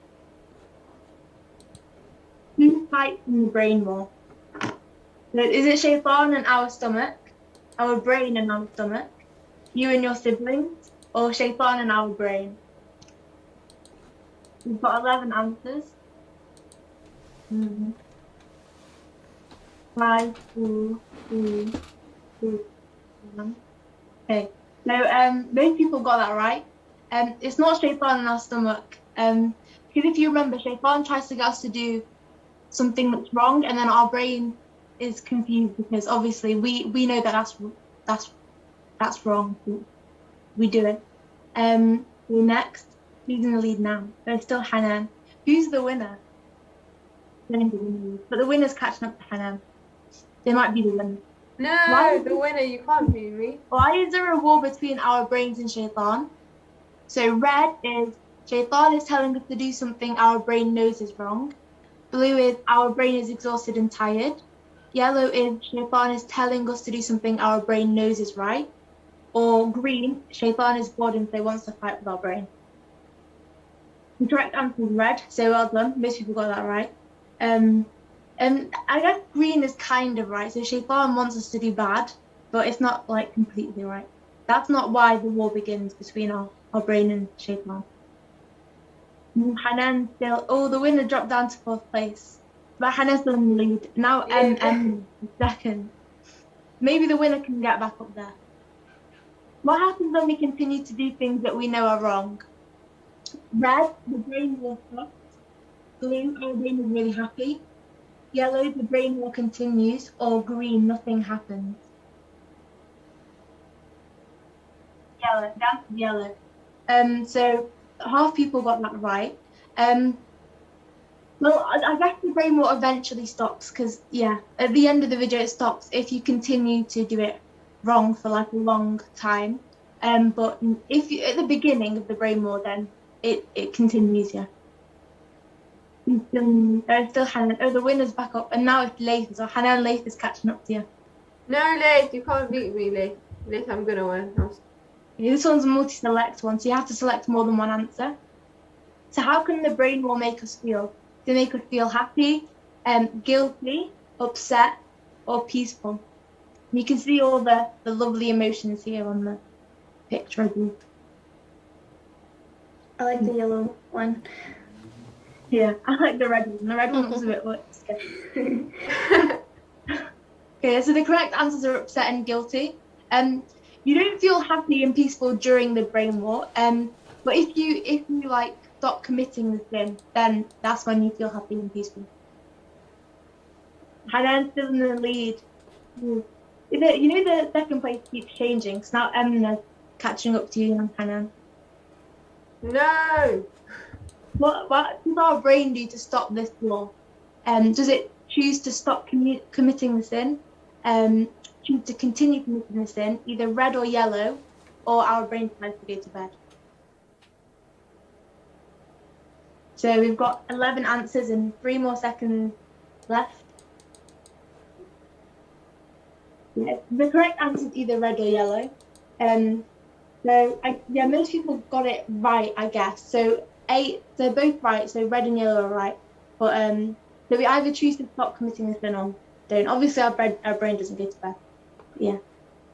Who fights in the brain more? So is it Shaitan and our stomach, our brain and our stomach, you and your siblings, or Shaitan and our brain? We've got 11 answers. 5, 4, 3, 2, 1. Okay, so most people got that right. It's not Shaitan in our stomach. Because if you remember, Shaitan tries to get us to do something that's wrong, and then our brain is confused because obviously we know that that's wrong. We do it. Next, who's in the lead now? There's still Hanan. Who's the winner? But the winner's catching up to Hanan. They might be the winner. No, the winner, you can't beat me. Why is there a war between our brains and Shaitan? So red is Shaitan is telling us to do something our brain knows is wrong. Blue is our brain is exhausted and tired. Yellow is Shaitan is telling us to do something our brain knows is right. Or green, Shaitan is bored and so wants to fight with our brain. The correct answer is red, so well done. Most people got that right. I guess green is kind of right. So Shaitan wants us to do bad, but it's not like completely right. That's not why the war begins between our brain and Shaitan. Hanan still, the winner dropped down to 4th place. But Hanan's still in the lead. Now M is second. Maybe the winner can get back up there. What happens when we continue to do things that we know are wrong? Red, the brain will stop. Blue, our brain is really happy. Yellow, the brain war continues. Or green, nothing happens. Yellow, that's yellow. So half people got that right. Well, I guess the brain war eventually stops because, yeah, at the end of the video it stops if you continue to do it wrong for like a long time. But if you at the beginning of the brain war, then it continues, yeah. There's still Hanan. Oh, the winner's back up, and now it's Laith. So Hanan and Laith is catching up to you. No, Laith, you can't beat me, Laith. Laith, I'm gonna win. This one's a multi-select one, so you have to select more than one answer. So how can the brain war make us feel? They make us feel happy, guilty, upset, or peaceful. You can see all the lovely emotions here on the picture of you. I like the yellow one. Yeah, I like the red one. The red one was a bit like scary. Okay, so the correct answers are upset and guilty. You don't feel happy and peaceful during the brain war. But if you like stop committing the sin, then that's when you feel happy and peaceful. Hanan's still in the lead. You know the second place keeps changing. So now Emma's catching up to you and Hanan. No. What does our brain do to stop this law? Does it choose to stop committing the sin? Choose to continue committing the sin, either red or yellow, or our brain decides to go to bed? So we've got 11 answers and 3 more seconds left. Yeah, the correct answer is either red or yellow. Most people got it right, I guess. So they're both right. So red and yellow are right. But so we either choose to stop committing the sin or don't. Obviously, our brain doesn't go to bed. Yeah.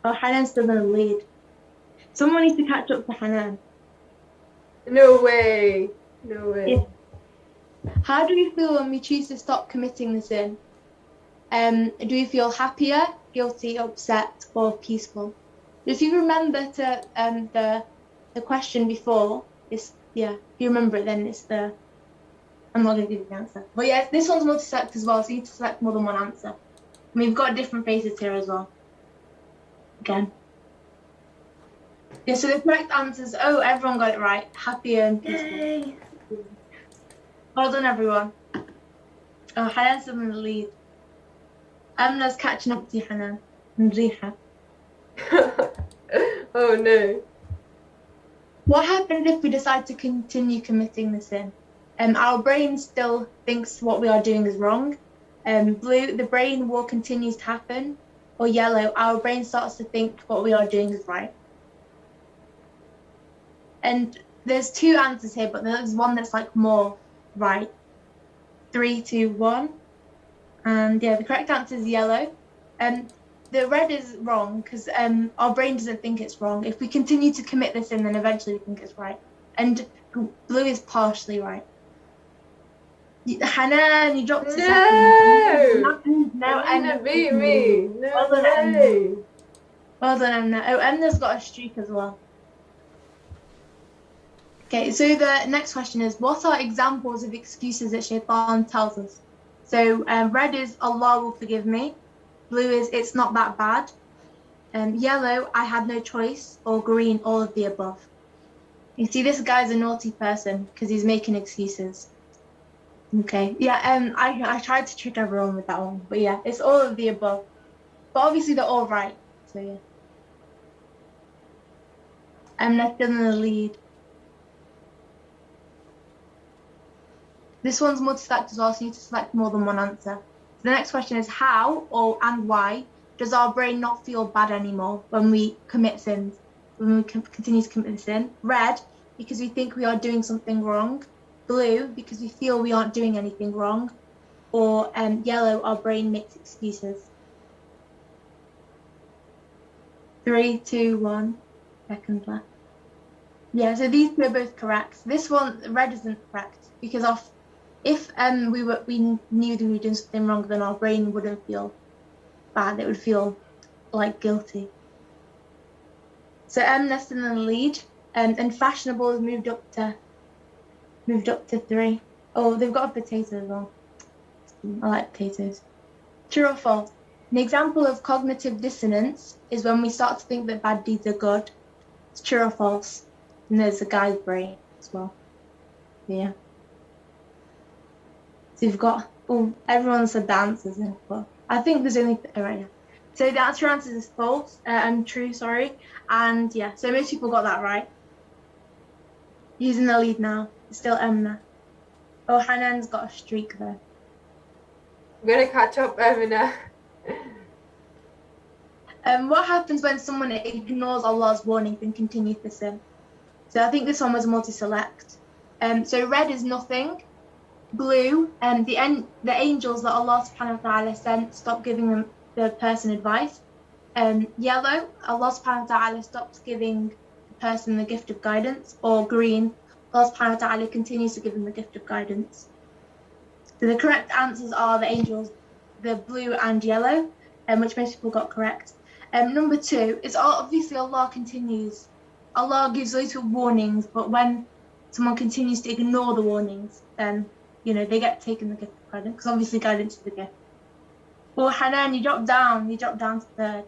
Oh, Hanan's still in the lead. Someone needs to catch up to Hanan. No way. No way. Yeah. How do we feel when we choose to stop committing the sin? Do we feel happier, guilty, upset, or peaceful? If you remember to the question before, if you remember it, then it's the. I'm not going to give you the answer. But yeah, this one's multi-select as well, so you need to select more than one answer. And we've got different faces here as well. Again. Yeah, so the correct answers, everyone got it right. Happier and peaceful. Yay. Well done, everyone. Oh, Hanan's still in the lead. Amna's catching up to you, Hanan. And Riha. Oh no. What happens if we decide to continue committing the sin? Our brain still thinks what we are doing is wrong. Blue, the brain war continues to happen. Or yellow, our brain starts to think what we are doing is right. And there's 2 answers here, but there's one that's like more right. 3, 2, 1. And yeah, the correct answer is yellow. The red is wrong because our brain doesn't think it's wrong. If we continue to commit this in, then eventually we think it's right. And blue is partially right. Hanan, you dropped a second. No, Emma beat me. No way. Well done, Emma. Oh, Emma's got a streak as well. Okay, so the next question is, what are examples of excuses that Shaitan tells us? So red is Allah will forgive me. Blue is it's not that bad. Yellow, I had no choice. Or green, all of the above. You see, this guy's a naughty person because he's making excuses. Okay, yeah, I tried to trick everyone with that one. But yeah, it's all of the above. But obviously they're all right. So yeah. I'm still in the lead. This one's multi-select as well, so you need to select more than one answer. So the next question is how and why does our brain not feel bad anymore when we commit sins, when we continue to commit a sin? Red, because we think we are doing something wrong. Blue, because we feel we aren't doing anything wrong. Or yellow, our brain makes excuses. 3, 2, 1 seconds left. Yeah, so these 2 are both correct. This one, red isn't correct because if we knew that we were doing something wrong, then our brain wouldn't feel bad. It would feel like guilty. So Emma's in the lead, and fashionable has moved up to 3. Oh, they've got a potato as well. I like potatoes. True or false? An example of cognitive dissonance is when we start to think that bad deeds are good. It's true or false? And there's a guy's brain as well. Yeah. So you've got, everyone said the answers, but I think there's only, right now. So the answer is false, true, sorry. And yeah, so most people got that right. He's in the lead now. It's still Emma. Oh, Hanan's got a streak there. I'm gonna catch up, Emma. What happens when someone ignores Allah's warnings and continues to sin? So I think this one was multi-select. So red is nothing. Blue, the angels that Allah subhanahu wa ta'ala sent stop giving the person advice. Yellow, Allah subhanahu wa ta'ala stops giving the person the gift of guidance. Or green, Allah subhanahu wa ta'ala continues to give them the gift of guidance. So the correct answers are the angels, the blue and yellow, which most people got correct. Number 2 is obviously Allah continues. Allah gives little warnings, but when someone continues to ignore the warnings, then they get taken the gift of guidance, because obviously guidance is the gift. Well, Hanan, you dropped down to third.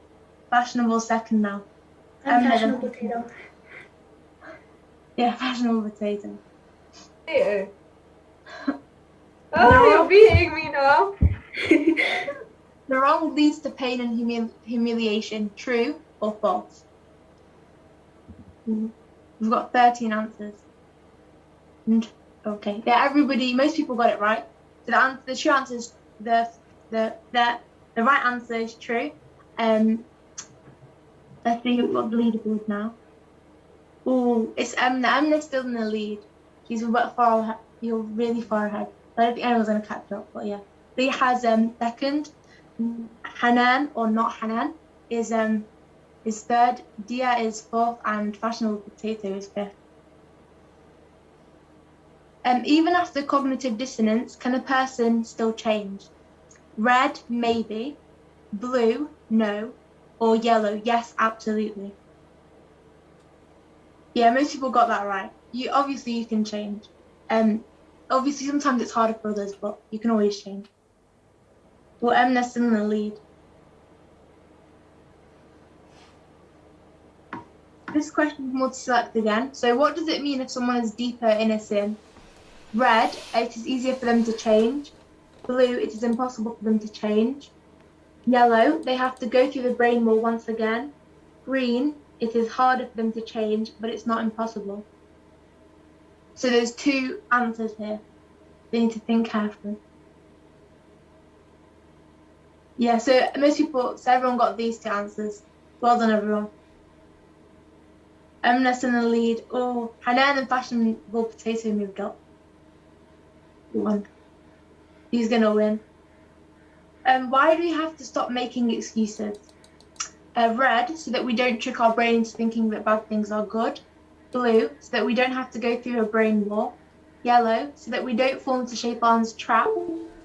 Fashionable second now. I'm fashionable potato. Yeah, fashionable potato. Potato. Oh, you're beating me now. The wrong leads to pain and humiliation. True or false? We've got 13 answers. Okay, yeah, most people got it right. So the true answer is the right answer is true. Let's see who's got the leaderboard now. Oh, it's Emna. Emna's still in the lead. She's far ahead. You're really far ahead. I don't think anyone's gonna catch up, but yeah. Lee has second. Hanan or not Hanan is third. Dia is fourth, and fashionable potato is fifth. Even after cognitive dissonance, can a person still change? Red, maybe. Blue, no. Or yellow, yes, absolutely. Yeah, most people got that right. Obviously you can change. Obviously sometimes it's harder for others, but you can always change. Well, Emna's still in the lead. This question is multi-select again. So what does it mean if someone is deeper in a sin? Red, it is easier for them to change. Blue, it is impossible for them to change. Yellow, they have to go through the brain more once again. Green, it is harder for them to change, but it's not impossible. So there's 2 answers here. They need to think carefully. Yeah, so everyone got these 2 answers. Well done, everyone. Emna's in the lead. Oh, Hanan and fashionable potato moved up. Won. Who's gonna win? Why do we have to stop making excuses? Red, so that we don't trick our brain into thinking that bad things are good. Blue, so that we don't have to go through a brain war. Yellow, so that we don't fall into Shaitan's trap.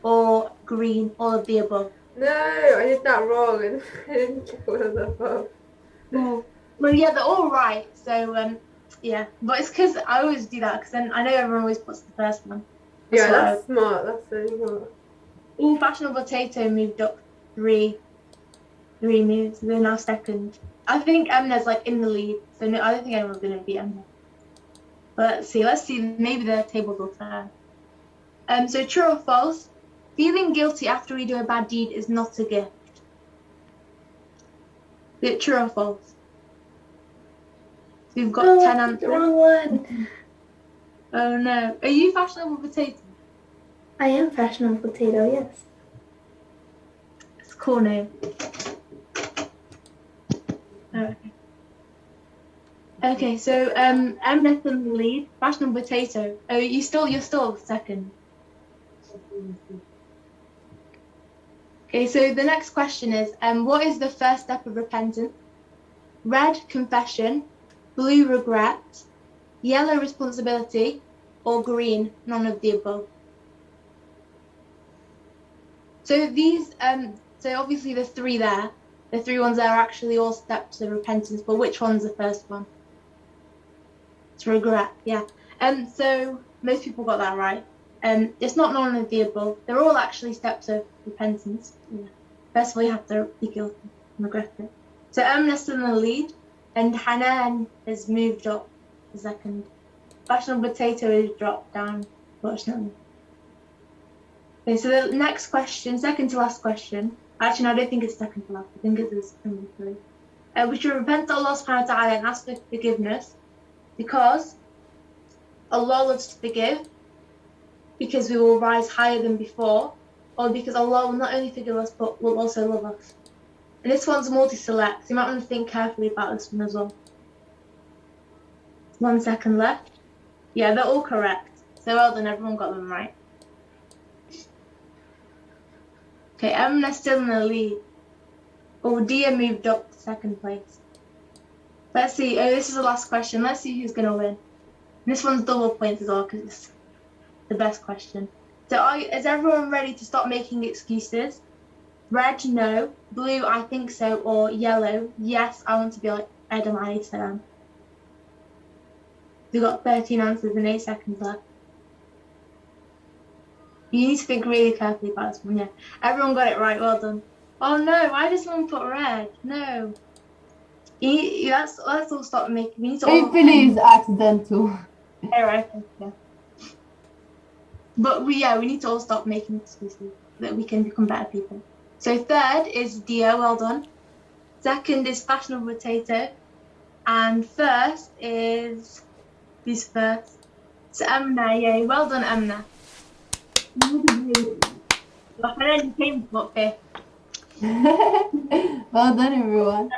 Or green, all of the above. No, I did that wrong. I didn't check all of the above. Well, yeah, they're all right. So, yeah. But it's because I always do that, because then I know everyone always puts the first one. That's smart. That's so smart. All fashionable potato moved up 3 moves. They're now second. I think Emna's in the lead, so no, I don't think anyone's gonna beat Emna. But let's see. Maybe the tables will turn. So true or false? Feeling guilty after we do a bad deed is not a gift. Is it true or false? So we've got 10 answers. The wrong one. Oh no. Are you fashionable potato? I am fashionable potato, yes. It's a cool name. Okay, so Emna's in the lead. Fashionable potato. Oh, you're still second. Okay, so the next question is, what is the first step of repentance? Red, confession. Blue, regret. Yellow, responsibility. Or green, none of the above. So these, so obviously there's 3 there. The 3 ones there are actually all steps of repentance, but which one's the first one? It's regret, yeah. So most people got that right. It's not none of the above. They're all actually steps of repentance. Yeah. First of all, you have to be guilty and regret it. So Emna's in the lead, and Hanan has moved up to second. Fashionable potato is dropped down, fortunately. Okay, so the next question, second to last question. Actually, no, I don't think it's second to last. I think it's number 3. We should repent to Allah subhanahu wa ta'ala and ask for forgiveness because Allah loves to forgive, because we will rise higher than before, or because Allah will not only forgive us but will also love us. And this one's multi-select, so you might want to think carefully about this one as well. 1 second left. Yeah, they're all correct. So well done, everyone got them right. Okay, Emna's still in the lead. Oh, Dia moved up to second place. Let's see. Oh, this is the last question. Let's see who's going to win. This one's double points as well because it's the best question. So is everyone ready to stop making excuses? Red, no. Blue, I think so. Or yellow, yes, I want to be like Adam alayhi salam. We've got 13 answers and 8 seconds left. You need to think really carefully about this one, yeah. Everyone got it right, well done. Oh no, why does someone put red? No. Let's all stop making, we need to all... Hopefully it's accidental. Alright, yeah. But we need to all stop making excuses so that we can become better people. So third is Dio, well done. Second is Fashionable Potato. And first is... Who's first? So Amna, yeah, well done Amna. Well done, everyone.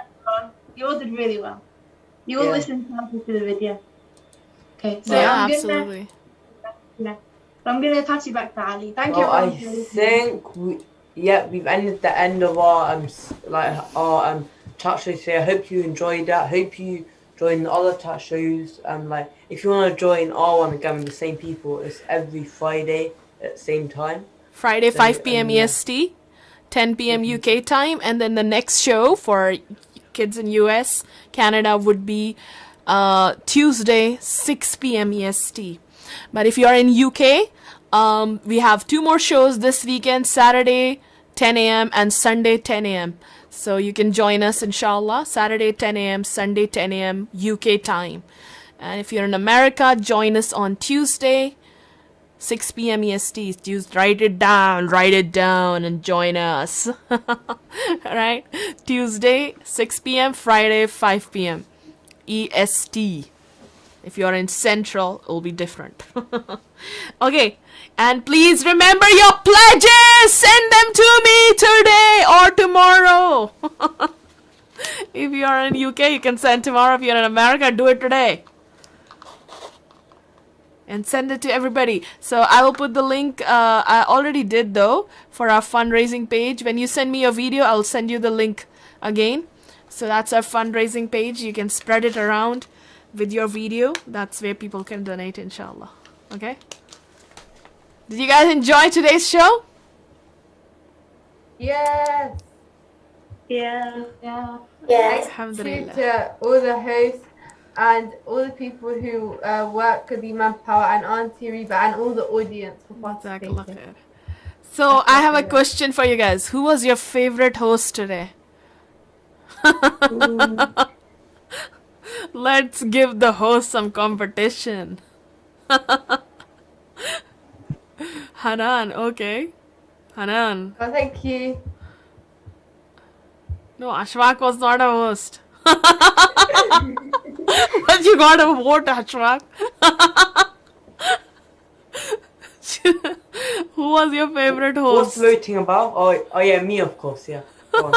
You all did really well. You all listened carefully to the video. Okay, so Yeah, I'm absolutely. So I'm gonna pass you back to Ali. Thank Well, I you. think we've ended the end of our chat show today. I hope you enjoyed that. Hope you join the other chat shows. If you want to join our one again with the same people, it's every Friday at the same time. Friday, 5 p.m. EST, 10 p.m. UK time, and then the next show for kids in US, Canada would be Tuesday, 6 p.m. EST. But if you're in UK, we have 2 more shows this weekend, Saturday 10 a.m. and Sunday 10 a.m. So you can join us, inshallah, Saturday 10 a.m., Sunday 10 a.m. UK time. And if you're in America, join us on Tuesday, 6 p.m. EST. Just write it down and join us. Alright? Tuesday, 6 p.m., Friday, 5 p.m. EST. If you're in Central, it'll be different. Okay. And please remember your pledges! Send them to me today or tomorrow. If you are in UK, you can send tomorrow. If you're in America, do it today. And send it to everybody. So I will put the link, I already did though, for our fundraising page. When you send me a video, I'll send you the link again. So that's our fundraising page. You can spread it around with your video. That's where people can donate, inshallah. Okay? Did you guys enjoy today's show? Yes. Yeah. Thanks Alhamdulillah. to all the hosts and all the people who work with the Manpower and Auntie Reba and all the audience for participating. So I have a question for you guys. Who was your favorite host today? Let's give the host some competition. Hanan, okay. Hanan. Oh, thank you. No, Ashfaq was not a host. But you got a vote, Ashfaq. Who was your favorite host? What's voting about? Oh yeah, me of course, yeah. Go on.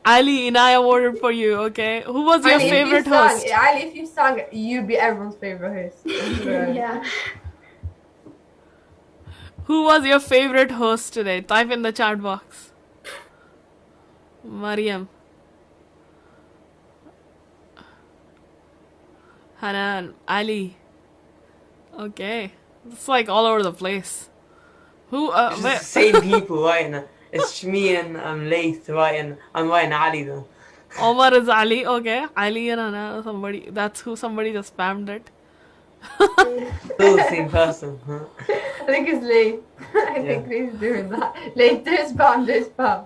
Ali, Inaya voted for you, okay? Who was your favorite host? Ali, if you sang, you'd be everyone's favorite host. Yeah. Who was your favorite host today? Type in the chat box. Mariam. Hanan. Ali. Okay. It's like all over the place. Who? It's the same people, right? And it's me and Laith, right? And I'm right, and Ali though. Omar is Ali. Okay. Ali and Hana. Somebody. That's who somebody just spammed it. Still the same person, huh? I think it's Lee. I think Lee's doing that. Lee, do spam.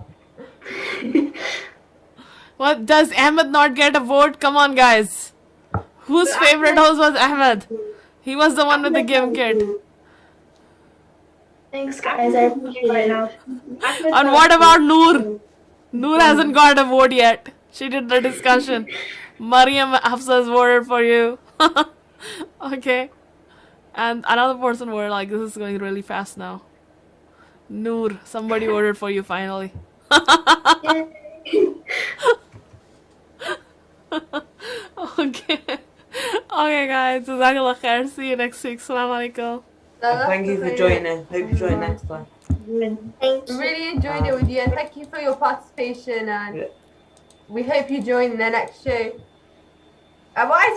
What? Does Ahmed not get a vote? Come on, guys. Whose favorite host was Ahmed? He was the one with the game kit. Thanks, guys. I appreciate it now. And what about Noor? Noor hasn't got a vote yet. She did the discussion. Mariam Hafsa's voted for you. Okay. And another person voted. Like, this is going really fast now. Noor, somebody voted for you finally. Okay. Okay, guys. Jazakallah khair. See you next week. Assalamu alaikum. Thank you for joining. Hope you join next time. Really enjoyed it with you, and thank you for your participation. And we hope you join in the next show. Why is